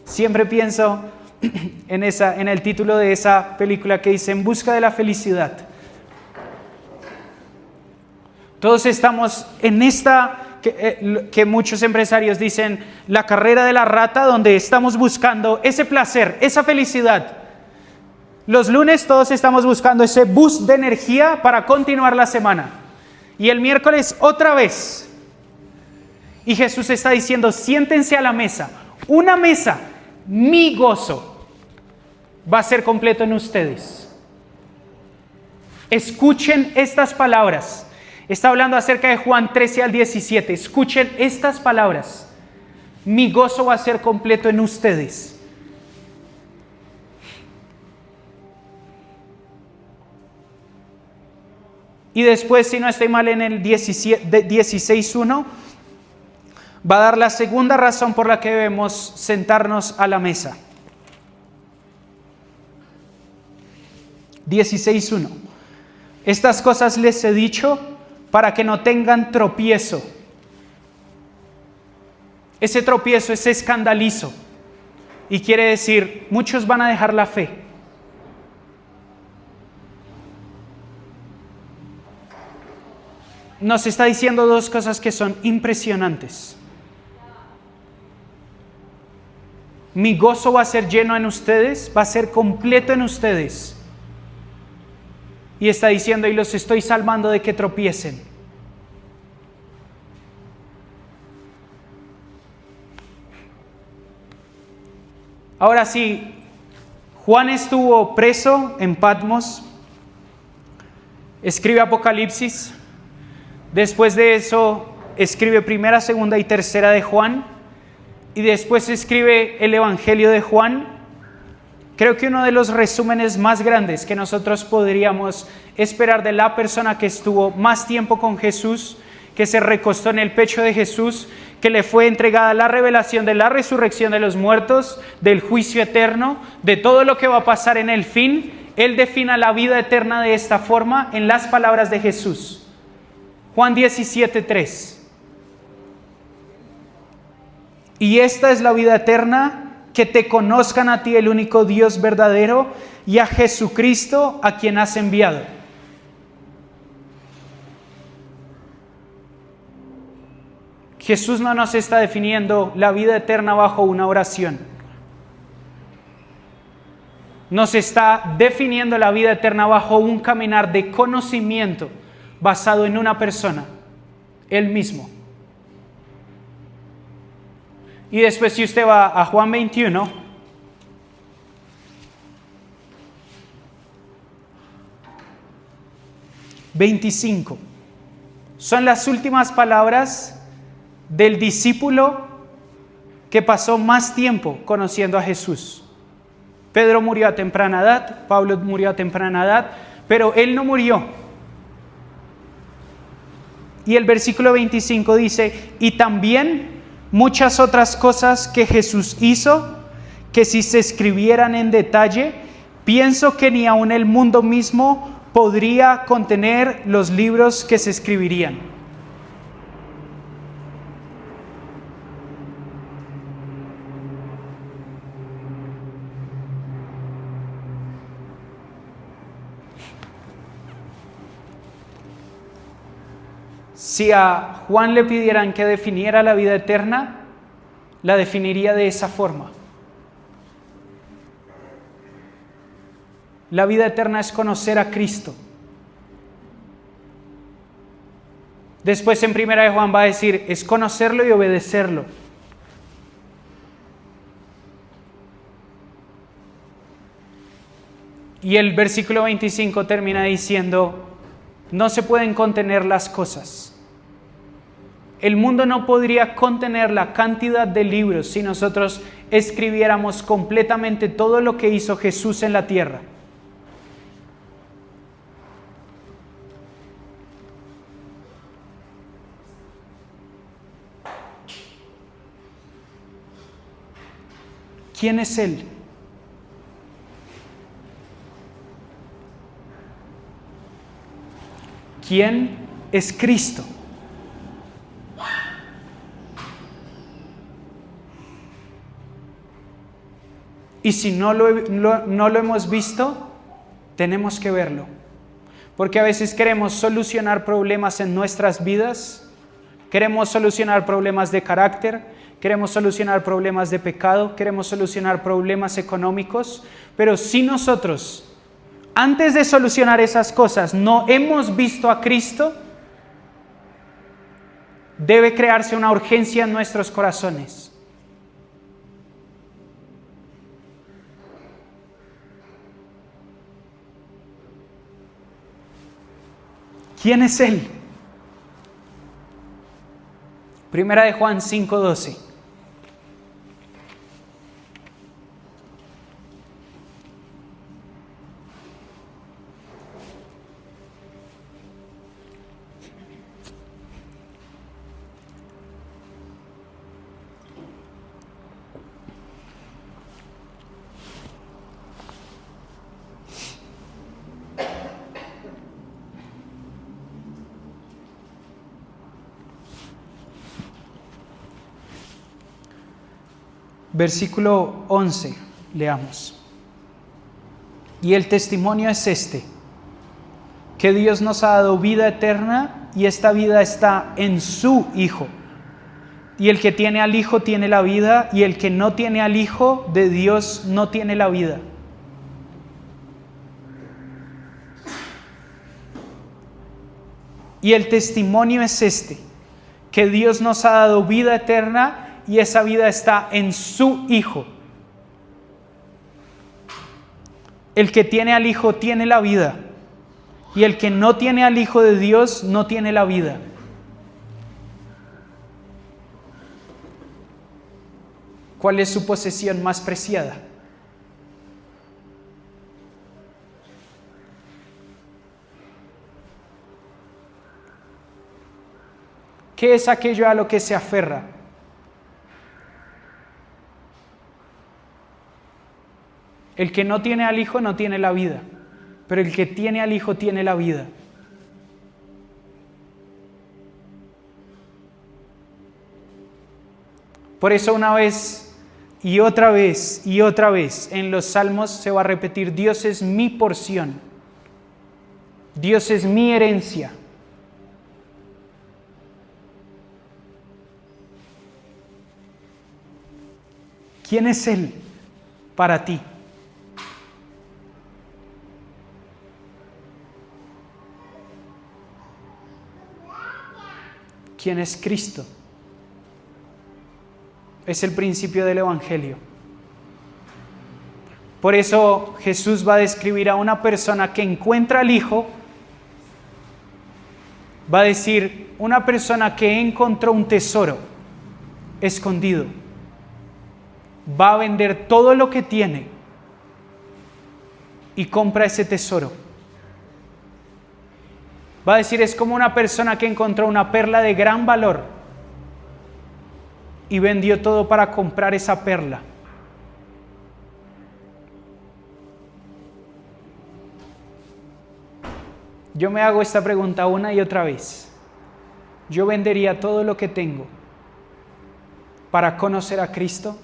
Siempre pienso en el título de esa película que dice En busca de la felicidad. Todos estamos en esta que muchos empresarios dicen la carrera de la rata, donde estamos buscando ese placer, esa felicidad. Los lunes todos estamos buscando ese boost de energía para continuar la semana. Y el miércoles otra vez. Y Jesús está diciendo, siéntense a la mesa. Una mesa, mi gozo va a ser completo en ustedes. Escuchen estas palabras. Está hablando acerca de Juan 13 al 17. Escuchen estas palabras. Mi gozo va a ser completo en ustedes. Y después, si no estoy mal, en el 16:1, va a dar la segunda razón por la que debemos sentarnos a la mesa. 16:1. Estas cosas les he dicho para que no tengan tropiezo. Ese tropiezo es escandalizo. Y quiere decir, muchos van a dejar la fe. Nos está diciendo dos cosas que son impresionantes. Mi gozo va a ser lleno en ustedes, va a ser completo en ustedes. Y está diciendo, y los estoy salvando de que tropiecen. Ahora sí, Juan estuvo preso en Patmos, escribe Apocalipsis, después de eso escribe primera, segunda y tercera de Juan, y después escribe el Evangelio de Juan. Creo que uno de los resúmenes más grandes que nosotros podríamos esperar de la persona que estuvo más tiempo con Jesús, que se recostó en el pecho de Jesús, que le fue entregada la revelación de la resurrección de los muertos, del juicio eterno, de todo lo que va a pasar en el fin. Él define la vida eterna de esta forma en las palabras de Jesús. Juan 17:3. Y esta es la vida eterna, que te conozcan a ti, el único Dios verdadero, y a Jesucristo, a quien has enviado. Jesús no nos está definiendo la vida eterna bajo una oración. Nos está definiendo la vida eterna bajo un caminar de conocimiento basado en una persona, Él mismo. Y después, si usted va a Juan 21, son las últimas palabras del discípulo que pasó más tiempo conociendo a Jesús. Pedro murió a temprana edad, Pablo murió a temprana edad, pero él no murió. Y el versículo 25 dice, y también muchas otras cosas que Jesús hizo, que si se escribieran en detalle, pienso que ni aun el mundo mismo podría contener los libros que se escribirían. Si a Juan le pidieran que definiera la vida eterna, la definiría de esa forma. La vida eterna es conocer a Cristo. Después en primera de Juan va a decir, es conocerlo y obedecerlo. Y el versículo 25 termina diciendo, no se pueden contener las cosas. El mundo no podría contener la cantidad de libros si nosotros escribiéramos completamente todo lo que hizo Jesús en la tierra. ¿Quién es Él? ¿Quién es Cristo? Y si no lo hemos visto, tenemos que verlo. Porque a veces queremos solucionar problemas en nuestras vidas, queremos solucionar problemas de carácter, queremos solucionar problemas de pecado, queremos solucionar problemas económicos, pero si nosotros, antes de solucionar esas cosas, no hemos visto a Cristo, debe crearse una urgencia en nuestros corazones. ¿Quién es Él? Primera de Juan 5:12. Versículo 11, leamos. Y el testimonio es este, que Dios nos ha dado vida eterna y esta vida está en su Hijo. Y el que tiene al Hijo tiene la vida, y el que no tiene al Hijo de Dios no tiene la vida. Y el testimonio es este, que Dios nos ha dado vida eterna y esa vida está en su Hijo. El que tiene al Hijo tiene la vida, y el que no tiene al Hijo de Dios no tiene la vida. ¿Cuál es su posesión más preciada? ¿Qué es aquello a lo que se aferra? El que no tiene al Hijo no tiene la vida, pero el que tiene al Hijo tiene la vida. Por eso una vez y otra vez y otra vez en los Salmos se va a repetir, Dios es mi porción, Dios es mi herencia. ¿Quién es Él para ti? ¿Quién es Cristo? Es el principio del Evangelio. Por eso Jesús va a describir a una persona que encuentra al Hijo, va a decir, una persona que encontró un tesoro escondido, va a vender todo lo que tiene y compra ese tesoro. Va a decir, es como una persona que encontró una perla de gran valor y vendió todo para comprar esa perla. Yo me hago esta pregunta una y otra vez. ¿Yo vendería todo lo que tengo para conocer a Cristo?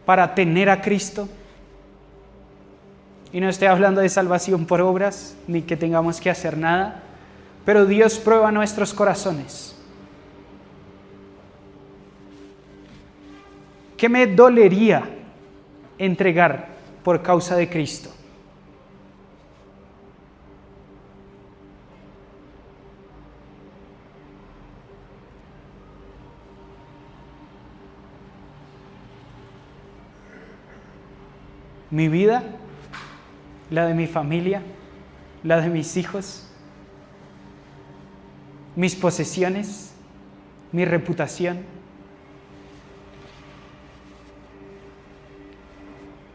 ¿Para tener a Cristo? Y no estoy hablando de salvación por obras, ni que tengamos que hacer nada, pero Dios prueba nuestros corazones. ¿Qué me dolería entregar por causa de Cristo? ¿Mi vida? la de mi familia, la de mis hijos, mis posesiones, mi reputación.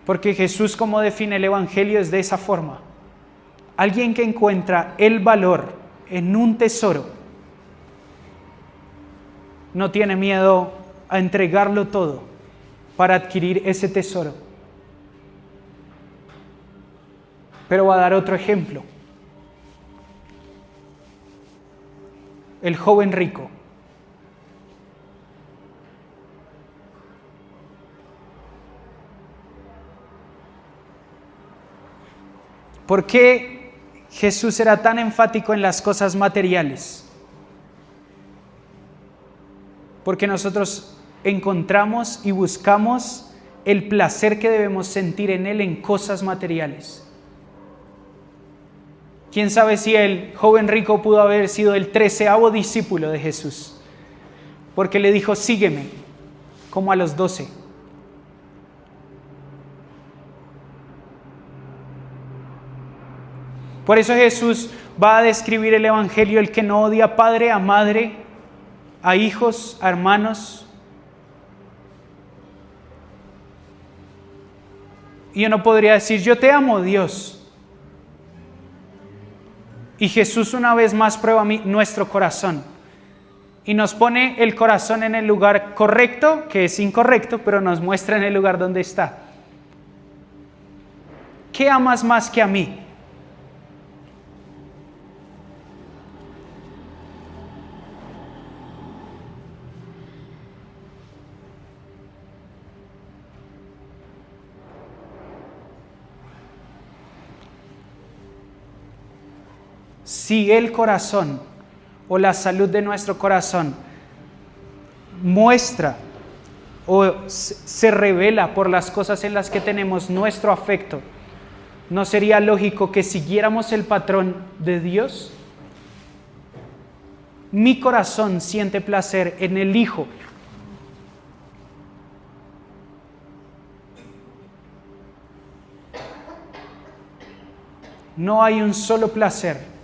Porque Jesús, como define el Evangelio, es de esa forma. Alguien que encuentra el valor en un tesoro no tiene miedo a entregarlo todo para adquirir ese tesoro. Pero voy a dar otro ejemplo. El joven rico. ¿Por qué Jesús era tan enfático en las cosas materiales? Porque nosotros encontramos y buscamos el placer que debemos sentir en Él en cosas materiales. ¿Quién sabe si el joven rico pudo haber sido el 13º discípulo de Jesús? Porque le dijo, sígueme, como a los 12. Por eso Jesús va a describir el Evangelio, el que no odia a padre, a madre, a hijos, a hermanos. Y yo no podría decir, yo te amo, Dios. Y Jesús una vez más prueba nuestro corazón. Y nos pone el corazón en el lugar correcto, que es incorrecto, pero nos muestra en el lugar donde está. ¿Qué amas más que a mí? Si el corazón o la salud de nuestro corazón muestra o se revela por las cosas en las que tenemos nuestro afecto, ¿no sería lógico que siguiéramos el patrón de Dios? Mi corazón siente placer en el Hijo. No hay un solo placer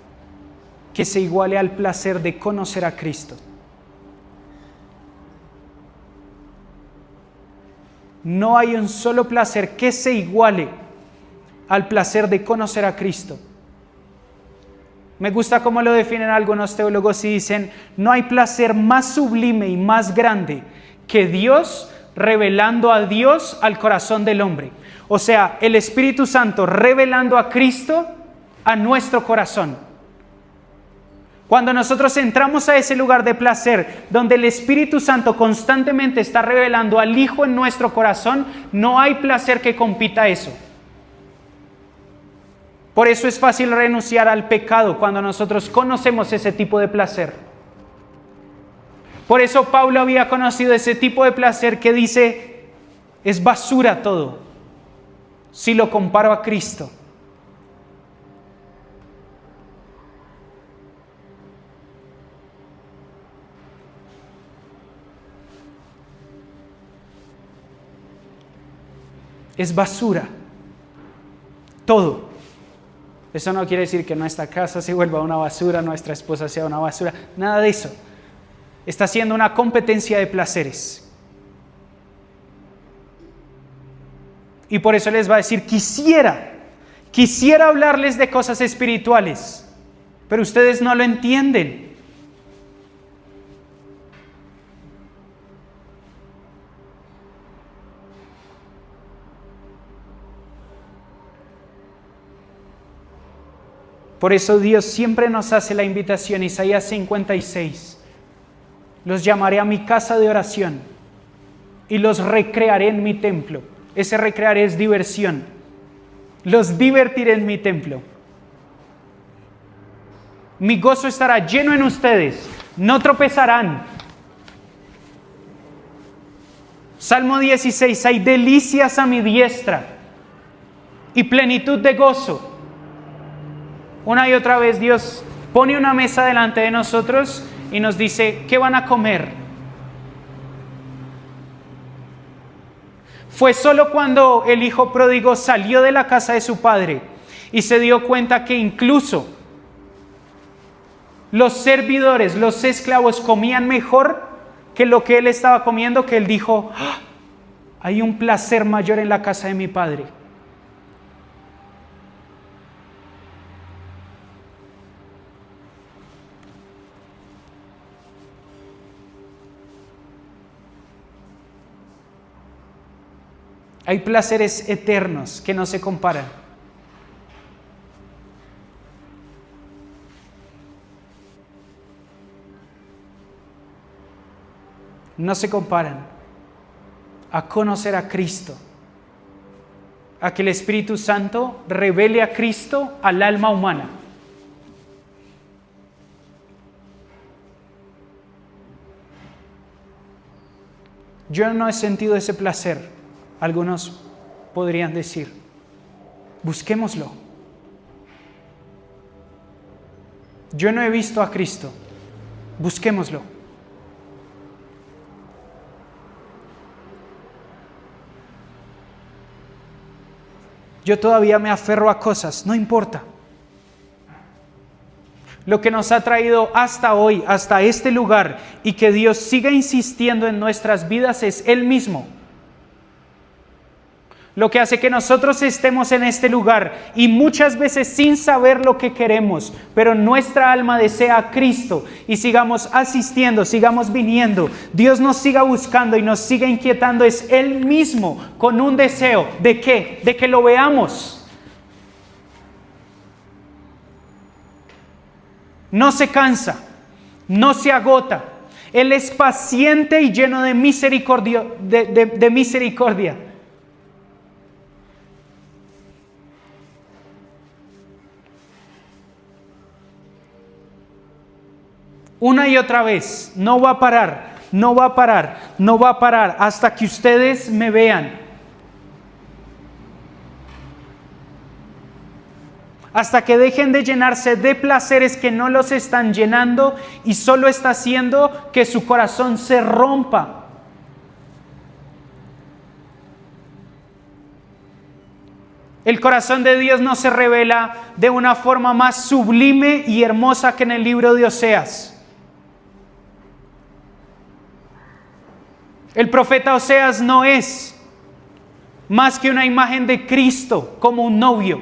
que se iguale al placer de conocer a Cristo. No hay un solo placer que se iguale al placer de conocer a Cristo. Me gusta cómo lo definen algunos teólogos y dicen, no hay placer más sublime y más grande que Dios revelando a Dios al corazón del hombre. O sea, el Espíritu Santo revelando a Cristo a nuestro corazón. Cuando nosotros entramos a ese lugar de placer, donde el Espíritu Santo constantemente está revelando al Hijo en nuestro corazón, no hay placer que compita eso. Por eso es fácil renunciar al pecado cuando nosotros conocemos ese tipo de placer. Por eso Pablo había conocido ese tipo de placer que dice, es basura todo, si lo comparo a Cristo. Es basura. Todo. Eso no quiere decir que nuestra casa se vuelva una basura, nuestra esposa sea una basura. Nada de eso. Está siendo una competencia de placeres. Y por eso les va a decir, quisiera hablarles de cosas espirituales, pero ustedes no lo entienden. Por eso Dios siempre nos hace la invitación, Isaías 56. Los llamaré a mi casa de oración y los recrearé en mi templo. Ese recrearé es diversión. Los divertiré en mi templo. Mi gozo estará lleno en ustedes, no tropezarán. Salmo 16, hay delicias a mi diestra y plenitud de gozo. Una y otra vez Dios pone una mesa delante de nosotros y nos dice, ¿qué van a comer? Fue solo cuando el hijo pródigo salió de la casa de su padre y se dio cuenta que incluso los servidores, los esclavos comían mejor que lo que él estaba comiendo, que él dijo: ¡Ah! Hay un placer mayor en la casa de mi padre. Hay placeres eternos que no se comparan. No se comparan a conocer a Cristo, a que el Espíritu Santo revele a Cristo al alma humana. Yo no he sentido ese placer. Algunos podrían decir: busquémoslo. Yo no he visto a Cristo. Busquémoslo. Yo todavía me aferro a cosas, no importa. Lo que nos ha traído hasta hoy, hasta este lugar, y que Dios siga insistiendo en nuestras vidas es Él mismo. Lo que hace que nosotros estemos en este lugar y muchas veces sin saber lo que queremos, pero nuestra alma desea a Cristo y sigamos asistiendo, sigamos viniendo, Dios nos siga buscando y nos siga inquietando, es Él mismo con un deseo. ¿De qué? De que lo veamos. No se cansa, no se agota. Él es paciente y lleno de misericordia, de misericordia. Una y otra vez, no va a parar, no va a parar, no va a parar hasta que ustedes me vean. Hasta que dejen de llenarse de placeres que no los están llenando y solo está haciendo que su corazón se rompa. El corazón de Dios no se revela de una forma más sublime y hermosa que en el libro de Oseas. El profeta Oseas no es más que una imagen de Cristo como un novio.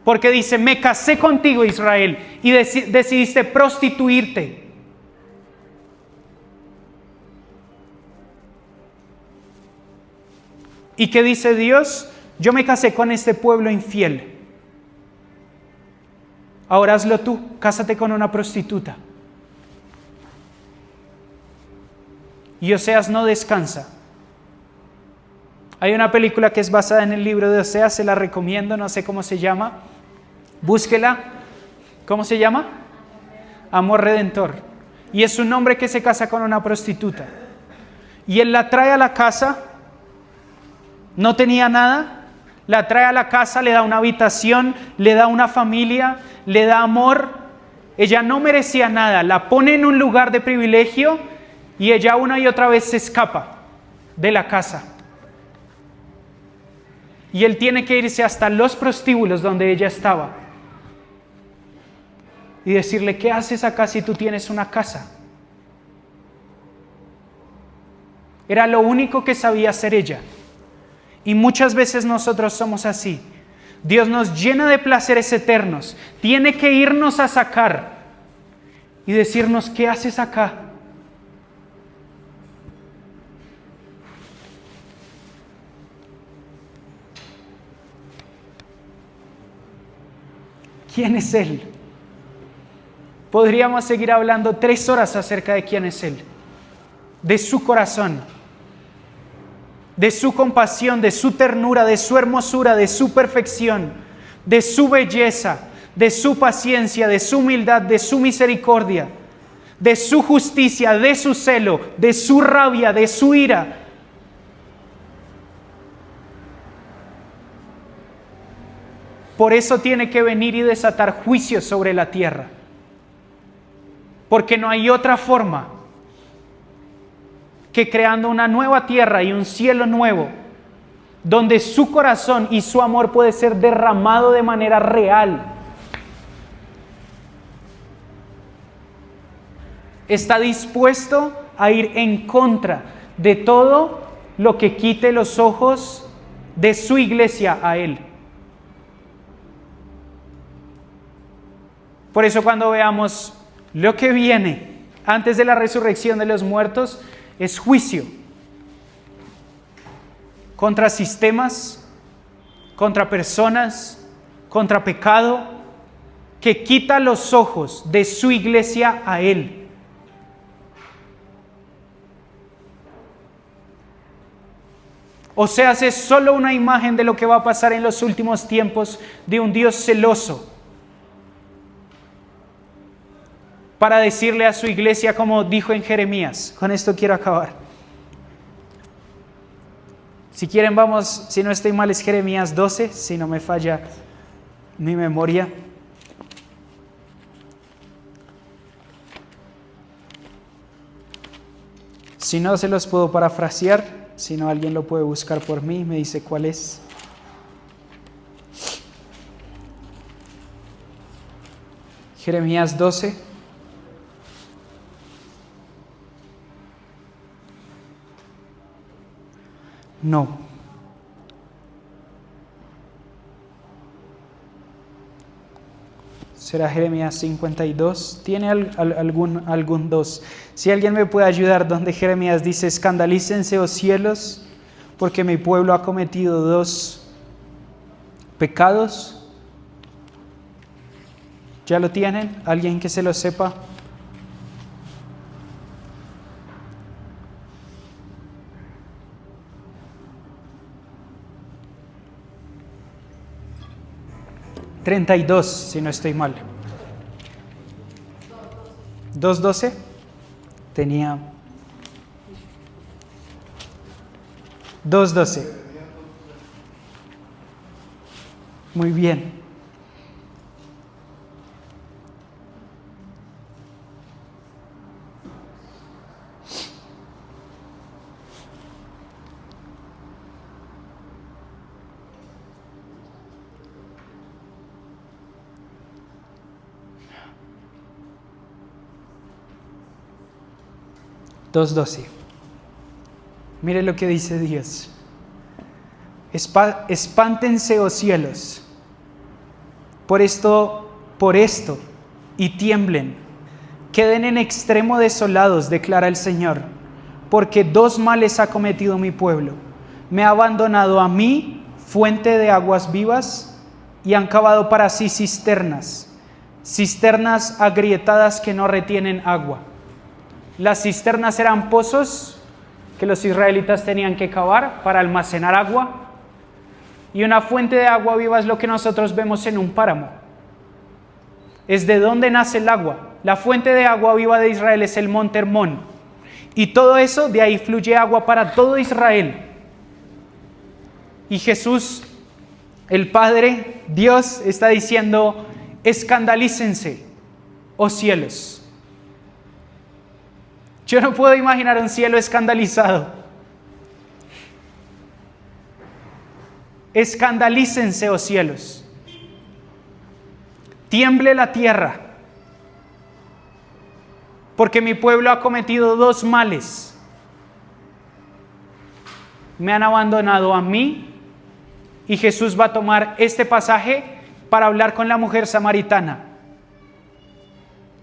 Porque dice: me casé contigo, Israel, y decidiste prostituirte. ¿Y qué dice Dios? Yo me casé con este pueblo infiel. Ahora hazlo tú, cásate con una prostituta. Y Oseas no descansa. Hay una película que es basada en el libro de Oseas, se la recomiendo, no sé cómo se llama. Búsquela. ¿Cómo se llama? Amor Redentor. Y es un hombre que se casa con una prostituta. Y él la trae a la casa, no tenía nada, la trae a la casa, le da una habitación, le da una familia, le da amor. Ella no merecía nada, la pone en un lugar de privilegio y ella una y otra vez se escapa de la casa. Y él tiene que irse hasta los prostíbulos donde ella estaba y decirle: ¿qué haces acá si tú tienes una casa? Era lo único que sabía hacer ella. Y muchas veces nosotros somos así. Dios nos llena de placeres eternos. Tiene que irnos a sacar y decirnos: ¿qué haces acá? ¿Quién es Él? Podríamos seguir hablando 3 horas acerca de quién es Él, de su corazón, de su compasión, de su ternura, de su hermosura, de su perfección, de su belleza, de su paciencia, de su humildad, de su misericordia, de su justicia, de su celo, de su rabia, de su ira. Por eso tiene que venir y desatar juicio sobre la tierra. Porque no hay otra forma que creando una nueva tierra y un cielo nuevo donde su corazón y su amor puede ser derramado de manera real. Está dispuesto a ir en contra de todo lo que quite los ojos de su iglesia a Él. Por eso cuando veamos lo que viene antes de la resurrección de los muertos, es juicio contra sistemas, contra personas, contra pecado, que quita los ojos de su iglesia a Él. Oseas es solo una imagen de lo que va a pasar en los últimos tiempos, de un Dios celoso, para decirle a su iglesia, como dijo en Jeremías. Con esto quiero acabar. Si quieren vamos, si no estoy mal es Jeremías 12, si no me falla mi memoria. Si no, se los puedo parafrasear, si no alguien lo puede buscar por mí, me dice cuál es. Jeremías 12. No. Será Jeremías 52. ¿Tiene algún 2? Si alguien me puede ayudar, donde Jeremías dice: escandalícense, oh cielos, porque mi pueblo ha cometido 2 pecados. ¿Ya lo tienen? ¿Alguien que se lo sepa? $32, si no estoy mal. 2:12. Tenía 2:12. Muy bien. Mire lo que dice Dios. Espántense, oh cielos, por esto, y tiemblen. Queden en extremo desolados, declara el Señor, porque 2 males ha cometido mi pueblo. Me ha abandonado a mí, fuente de aguas vivas, y han cavado para sí cisternas agrietadas que no retienen agua. Las cisternas eran pozos que los israelitas tenían que cavar para almacenar agua, y una fuente de agua viva es lo que nosotros vemos en un páramo. Es de donde nace el agua. La fuente de agua viva de Israel es el monte Hermón, y todo eso, de ahí fluye agua para todo Israel. Y Jesús, el Padre, Dios, está diciendo: escandalícense, oh cielos. Yo no puedo imaginar un cielo escandalizado. Escandalícense, oh cielos. Tiemble la tierra, porque mi pueblo ha cometido 2 males. Me han abandonado a mí, y Jesús va a tomar este pasaje para hablar con la mujer samaritana.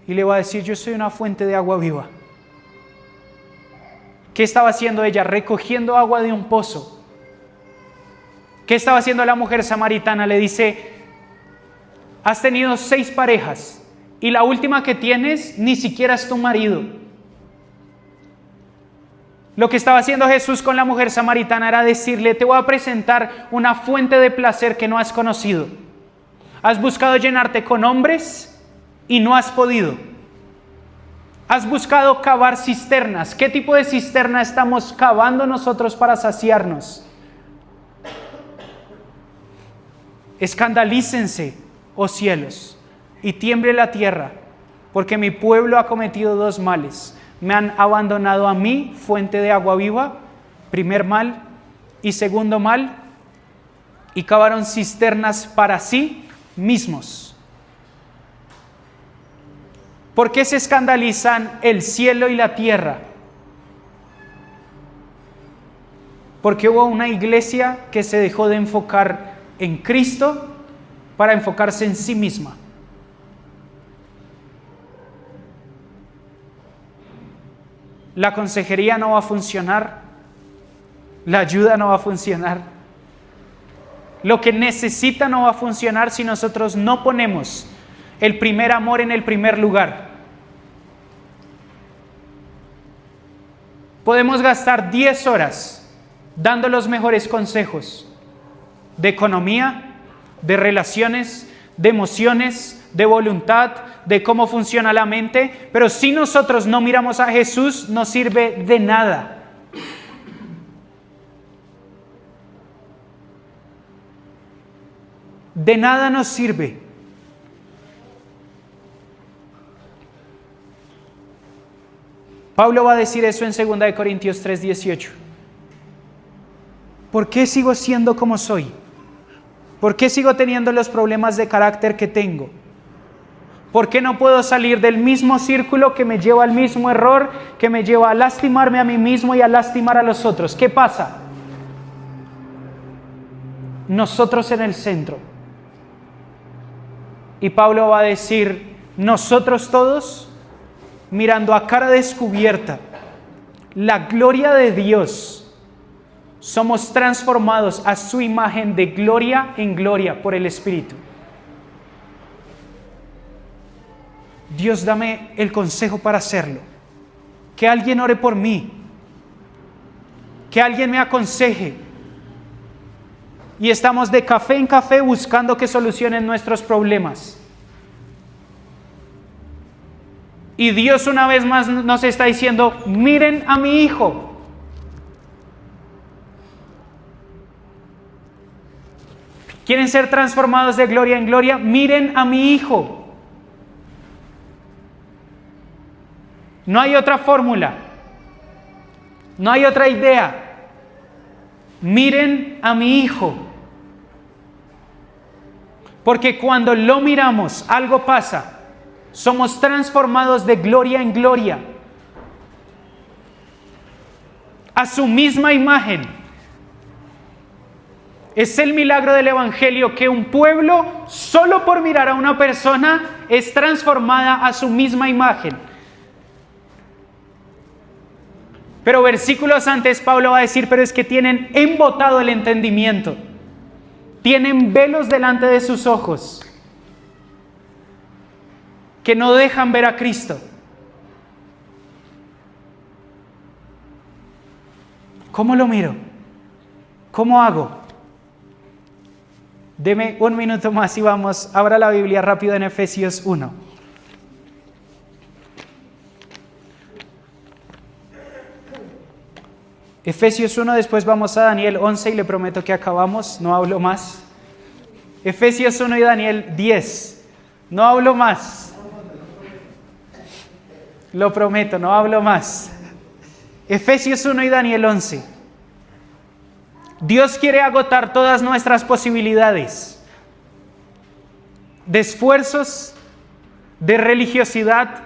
Y le va a decir: yo soy una fuente de agua viva. ¿Qué estaba haciendo ella? Recogiendo agua de un pozo. ¿Qué estaba haciendo la mujer samaritana? Le dice: has tenido 6 parejas y la última que tienes ni siquiera es tu marido. Lo que estaba haciendo Jesús con la mujer samaritana era decirle: te voy a presentar una fuente de placer que no has conocido. Has buscado llenarte con hombres y no has podido. Has buscado cavar cisternas. ¿Qué tipo de cisterna estamos cavando nosotros para saciarnos? Escandalícense, oh cielos, y tiemble la tierra, porque mi pueblo ha cometido 2 males. Me han abandonado a mí, fuente de agua viva, primer mal, y segundo mal, y cavaron cisternas para sí mismos. ¿Por qué se escandalizan el cielo y la tierra? Porque hubo una iglesia que se dejó de enfocar en Cristo para enfocarse en sí misma. La consejería no va a funcionar, la ayuda no va a funcionar, lo que necesita no va a funcionar si nosotros no ponemos el primer amor en el primer lugar. Podemos gastar 10 horas dando los mejores consejos de economía, de relaciones, de emociones, de voluntad, de cómo funciona la mente, pero si nosotros no miramos a Jesús, no sirve de nada. De nada nos sirve. Pablo va a decir eso en 2 Corintios 3:18. ¿Por qué sigo siendo como soy? ¿Por qué sigo teniendo los problemas de carácter que tengo? ¿Por qué no puedo salir del mismo círculo que me lleva al mismo error, que me lleva a lastimarme a mí mismo y a lastimar a los otros? ¿Qué pasa? Nosotros en el centro. Y Pablo va a decir, nosotros todos, mirando a cara descubierta la gloria de Dios, somos transformados a su imagen de gloria en gloria por el Espíritu. Dios, dame el consejo para hacerlo. Que alguien ore por mí. Que alguien me aconseje. Y estamos de café en café buscando que solucionen nuestros problemas. Y Dios una vez más nos está diciendo, miren a mi hijo. ¿Quieren ser transformados de gloria en gloria? Miren a mi hijo. No hay otra fórmula. No hay otra idea. Miren a mi hijo. Porque cuando lo miramos, algo pasa. Somos transformados de gloria en gloria. A su misma imagen. Es el milagro del Evangelio que un pueblo, solo por mirar a una persona, es transformada a su misma imagen. Pero versículos antes Pablo va a decir, pero es que tienen embotado el entendimiento. Tienen velos delante de sus ojos que no dejan ver a Cristo. ¿Cómo lo miro? ¿Cómo hago? Deme un minuto más y vamos, abra la Biblia rápido en Efesios 1. Efesios 1, después vamos a Daniel 11 y le prometo que acabamos, no hablo más. Efesios 1 y Daniel 10, no hablo más. Lo prometo, no hablo más. Efesios 1 y Daniel 11. Dios quiere agotar todas nuestras posibilidades de esfuerzos, de religiosidad.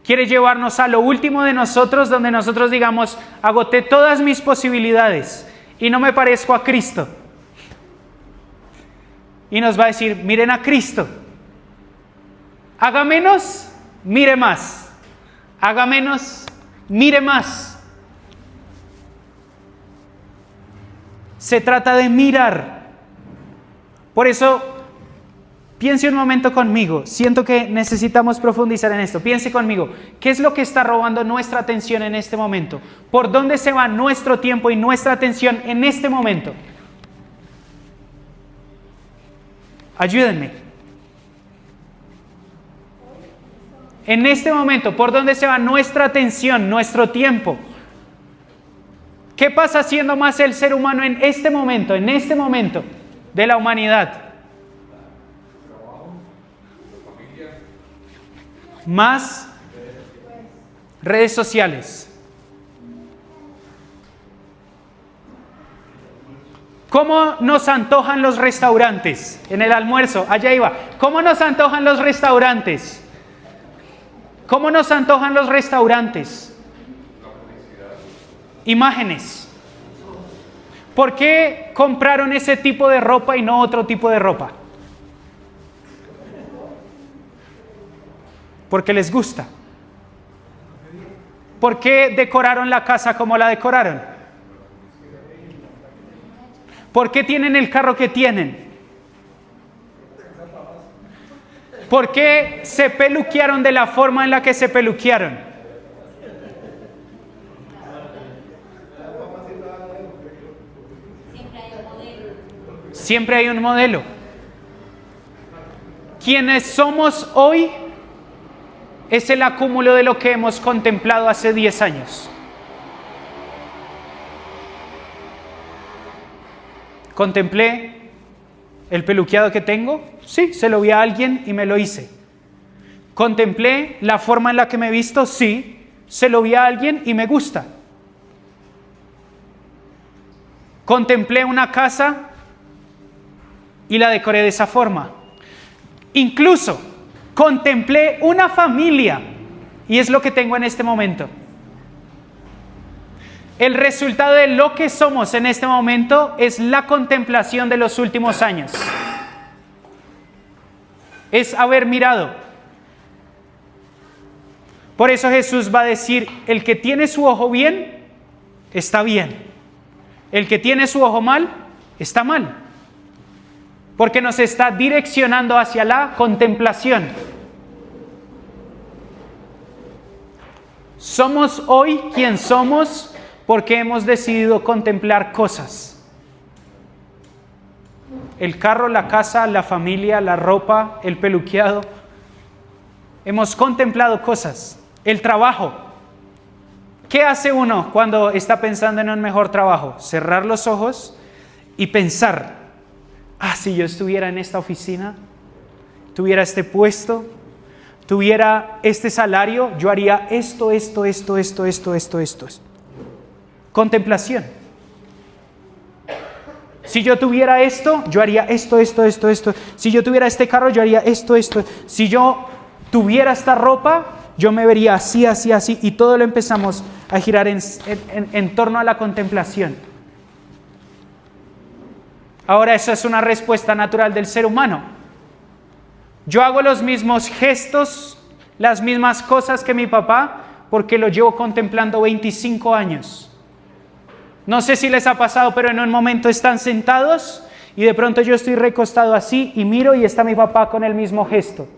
Quiere llevarnos a lo último de nosotros, donde nosotros digamos, agoté todas mis posibilidades y no me parezco a Cristo. Y nos va a decir, miren a Cristo. Haga menos, mire más. Haga menos, mire más. Se trata de mirar. Por eso, piense un momento conmigo. Siento que necesitamos profundizar en esto. Piense conmigo. ¿Qué es lo que está robando nuestra atención en este momento? ¿Por dónde se va nuestro tiempo y nuestra atención en este momento? Ayúdenme. En este momento, ¿por dónde se va nuestra atención, nuestro tiempo? ¿Qué pasa haciendo más el ser humano en este momento de la humanidad? Más redes sociales. ¿Cómo nos antojan los restaurantes? En el almuerzo, allá iba. ¿Cómo nos antojan los restaurantes? ¿Cómo nos antojan los restaurantes? Imágenes. ¿Por qué compraron ese tipo de ropa y no otro tipo de ropa? Porque les gusta. ¿Por qué decoraron la casa como la decoraron? ¿Por qué tienen el carro que tienen? ¿Por qué se peluquearon de la forma en la que se peluquearon? Siempre hay un modelo. Quienes somos hoy es el acúmulo de lo que hemos contemplado hace 10 años. ¿Contemplé el peluqueado que tengo? Sí, se lo vi a alguien y me lo hice. ¿Contemplé la forma en la que me he visto? Sí, se lo vi a alguien y me gusta. ¿Contemplé una casa y la decoré de esa forma? Incluso contemplé una familia y es lo que tengo en este momento. El resultado de lo que somos en este momento es la contemplación de los últimos años. Es haber mirado. Por eso Jesús va a decir, el que tiene su ojo bien, está bien. El que tiene su ojo mal, está mal. Porque nos está direccionando hacia la contemplación. Somos hoy quien somos porque hemos decidido contemplar cosas. El carro, la casa, la familia, la ropa, el peluqueado. Hemos contemplado cosas. El trabajo. ¿Qué hace uno cuando está pensando en un mejor trabajo? Cerrar los ojos y pensar, si yo estuviera en esta oficina, tuviera este puesto, tuviera este salario, yo haría esto. Contemplación. Si yo tuviera esto, yo haría esto. Si yo tuviera este carro, yo haría esto. Si yo tuviera esta ropa, yo me vería así. Y todo lo empezamos a girar en torno a la contemplación. Ahora, eso es una respuesta natural del ser humano. Yo hago los mismos gestos, las mismas cosas que mi papá, porque lo llevo contemplando 25 años. No sé si les ha pasado, pero en un momento están sentados y de pronto yo estoy recostado así y miro y está mi papá con el mismo gesto.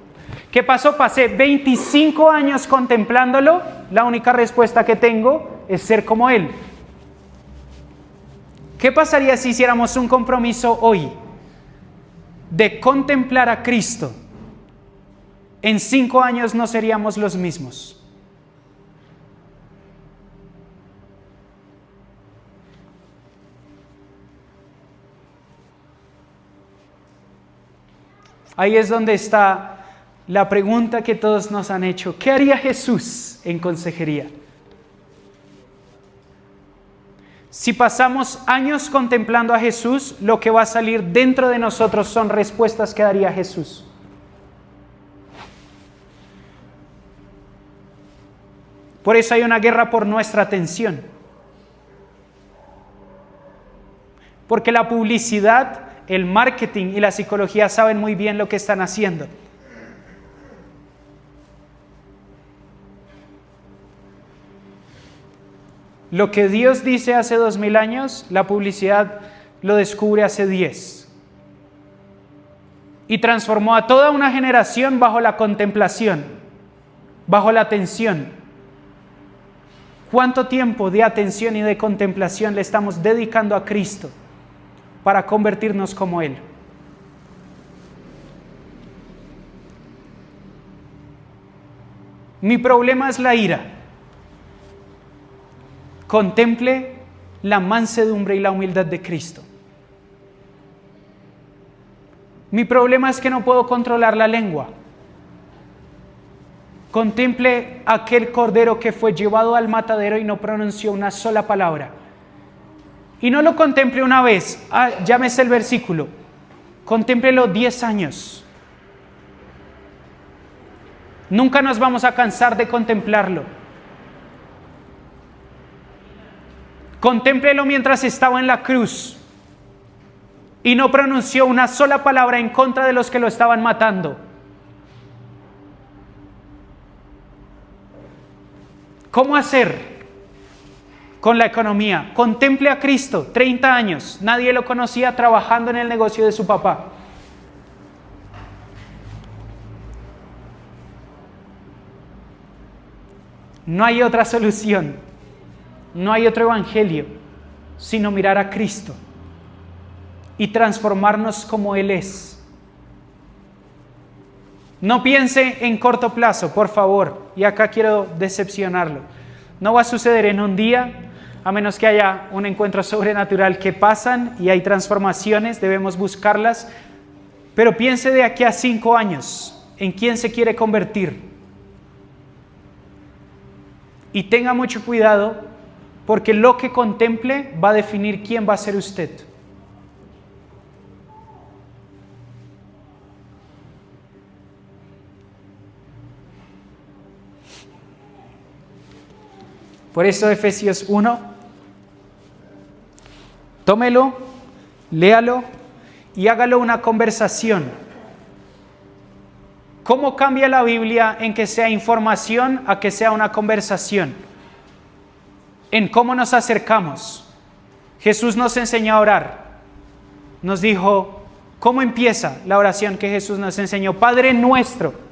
¿Qué pasó? Pasé 25 años contemplándolo. La única respuesta que tengo es ser como él. ¿Qué pasaría si hiciéramos un compromiso hoy de contemplar a Cristo? En 5 años no seríamos los mismos. Ahí es donde está la pregunta que todos nos han hecho. ¿Qué haría Jesús en consejería? Si pasamos años contemplando a Jesús, lo que va a salir dentro de nosotros son respuestas que daría Jesús. Por eso hay una guerra por nuestra atención. Porque la publicidad, el marketing y la psicología saben muy bien lo que están haciendo. Lo que Dios dice hace 2000 años, la publicidad lo descubre hace 10. Y transformó a toda una generación bajo la contemplación, bajo la atención. ¿Cuánto tiempo de atención y de contemplación le estamos dedicando a Cristo para convertirnos como Él? Mi problema es la ira. Contemple la mansedumbre y la humildad de Cristo. Mi problema es que no puedo controlar la lengua. Contemple aquel cordero que fue llevado al matadero y no pronunció una sola palabra. Y no lo contemple una vez, llámese el versículo, contémplelo 10 años. Nunca nos vamos a cansar de contemplarlo. Contémplelo mientras estaba en la cruz y no pronunció una sola palabra en contra de los que lo estaban matando. ¿Cómo hacer con la economía? Contemple a Cristo, 30 años, nadie lo conocía, trabajando en el negocio de su papá. No hay otra solución, no hay otro evangelio, sino mirar a Cristo y transformarnos como Él es. No piense en corto plazo, por favor, y acá quiero decepcionarlo. No va a suceder en un día, a menos que haya un encuentro sobrenatural que pasan y hay transformaciones, debemos buscarlas, pero piense de aquí a 5 años, en quién se quiere convertir. Y tenga mucho cuidado, porque lo que contemple va a definir quién va a ser usted. Por eso Efesios 1, tómelo, léalo y hágalo una conversación. ¿Cómo cambia la Biblia en que sea información a que sea una conversación? En cómo nos acercamos. Jesús nos enseñó a orar. Nos dijo, ¿cómo empieza la oración que Jesús nos enseñó? Padre nuestro.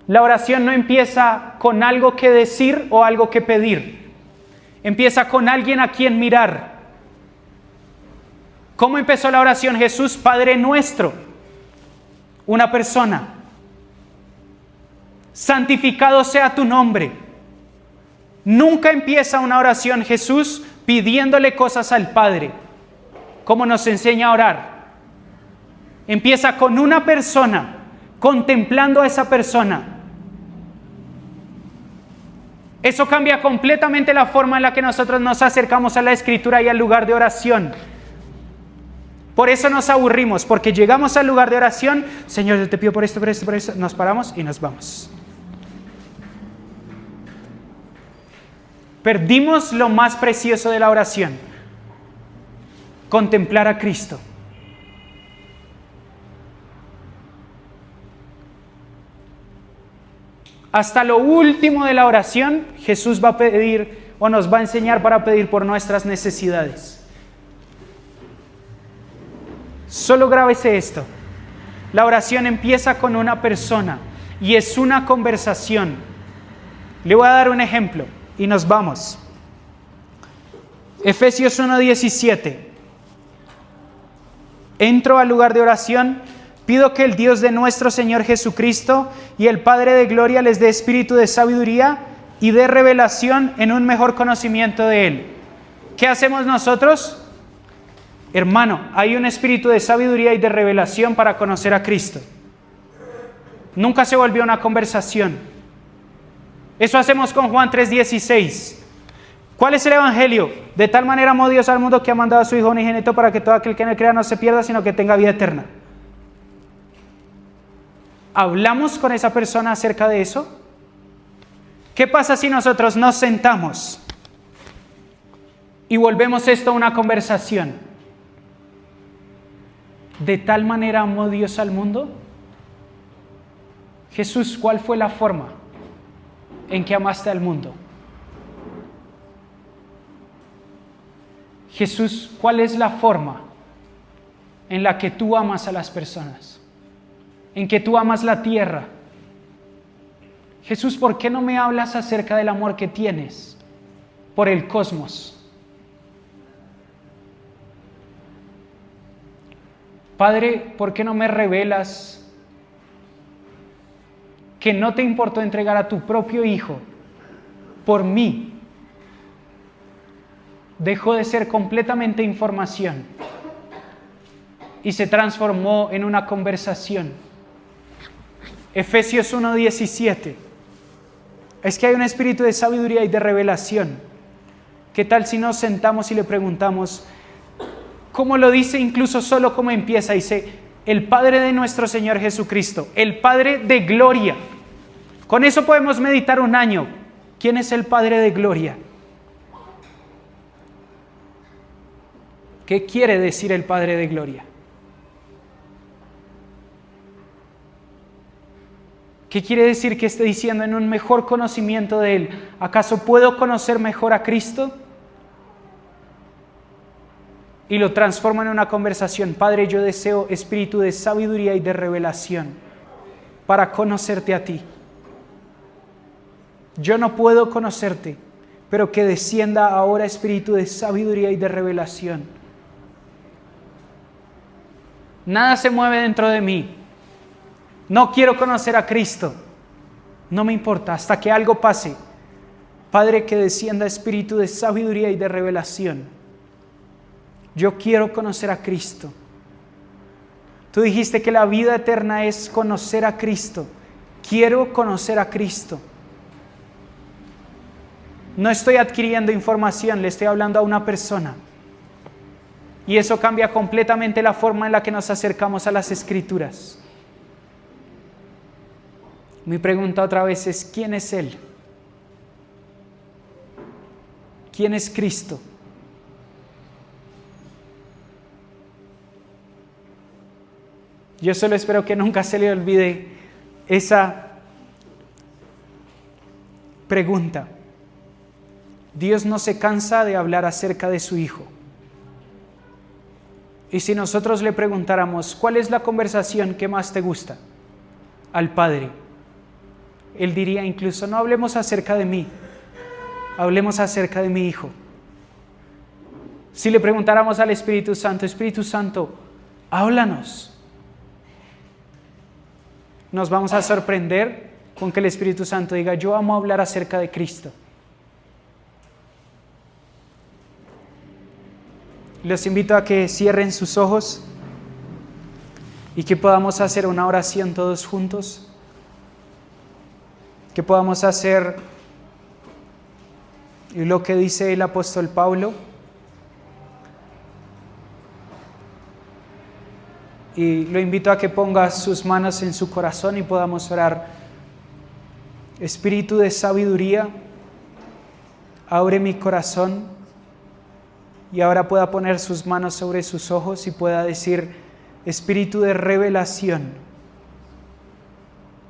La oración no empieza con algo que decir o algo que pedir. Empieza con alguien a quien mirar. ¿Cómo empezó la oración Jesús? Padre nuestro. Una persona. Santificado sea tu nombre. Nunca empieza una oración Jesús pidiéndole cosas al Padre, como nos enseña a orar. Empieza con una persona, contemplando a esa persona. Eso cambia completamente la forma en la que nosotros nos acercamos a la Escritura y al lugar de oración. Por eso nos aburrimos, porque llegamos al lugar de oración, Señor, yo te pido por esto, nos paramos y nos vamos. Perdimos lo más precioso de la oración, contemplar a Cristo. Hasta lo último de la oración, Jesús va a pedir o nos va a enseñar para pedir por nuestras necesidades. Solo grábese esto. La oración empieza con una persona y es una conversación. Le voy a dar un ejemplo y nos vamos. Efesios 1:17. Entro al lugar de oración. Pido que el Dios de nuestro Señor Jesucristo y el Padre de gloria les dé espíritu de sabiduría y de revelación en un mejor conocimiento de Él. ¿Qué hacemos nosotros? Hermano, hay un espíritu de sabiduría y de revelación para conocer a Cristo. Nunca se volvió una conversación. Eso hacemos con Juan 3:16. ¿Cuál es el evangelio? De tal manera amó Dios al mundo que ha mandado a su Hijo unigénito para que todo aquel que en él crea no se pierda, sino que tenga vida eterna. ¿Hablamos con esa persona acerca de eso? ¿Qué pasa si nosotros nos sentamos y volvemos esto a una conversación? ¿De tal manera amó Dios al mundo? Jesús, ¿cuál fue la forma en que amaste al mundo? Jesús, ¿cuál es la forma en la que tú amas a las personas? En que tú amas la tierra. Jesús, ¿por qué no me hablas acerca del amor que tienes por el cosmos? Padre, ¿por qué no me revelas que no te importó entregar a tu propio Hijo por mí? Dejó de ser completamente información y se transformó en una conversación. Efesios 1:17. Es que hay un espíritu de sabiduría y de revelación. ¿Qué tal si nos sentamos y le preguntamos, cómo lo dice, incluso solo cómo empieza? Dice, el Padre de nuestro Señor Jesucristo, el Padre de gloria. Con eso podemos meditar un año. ¿Quién es el Padre de gloria? ¿Qué quiere decir el Padre de gloria? ¿Qué quiere decir que esté diciendo en un mejor conocimiento de Él? ¿Acaso puedo conocer mejor a Cristo? Y lo transforma en una conversación. Padre, yo deseo espíritu de sabiduría y de revelación para conocerte a ti. Yo no puedo conocerte, pero que descienda ahora espíritu de sabiduría y de revelación. Nada se mueve dentro de mí. No quiero conocer a Cristo. No me importa hasta que algo pase. Padre, que descienda espíritu de sabiduría y de revelación. Yo quiero conocer a Cristo. Tú dijiste que la vida eterna es conocer a Cristo. Quiero conocer a Cristo. No estoy adquiriendo información, le estoy hablando a una persona. Y eso cambia completamente la forma en la que nos acercamos a las Escrituras. Mi pregunta otra vez es, ¿quién es Él? ¿Quién es Cristo? Yo solo espero que nunca se le olvide esa pregunta. Dios no se cansa de hablar acerca de su Hijo. Y si nosotros le preguntáramos, ¿cuál es la conversación que más te gusta? Al Padre. Él diría incluso, no hablemos acerca de mí, hablemos acerca de mi Hijo. Si le preguntáramos al Espíritu Santo, háblanos. Nos vamos a sorprender con que el Espíritu Santo diga, yo amo hablar acerca de Cristo. Los invito a que cierren sus ojos y que podamos hacer una oración todos juntos. Que podamos hacer lo que dice el apóstol Pablo. Y lo invito a que ponga sus manos en su corazón y podamos orar. Espíritu de sabiduría, abre mi corazón y ahora pueda poner sus manos sobre sus ojos y pueda decir, Espíritu de revelación,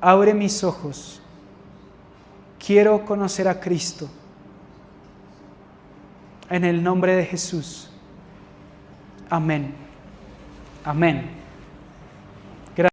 abre mis ojos. Quiero conocer a Cristo. En el nombre de Jesús. Amén. Amén.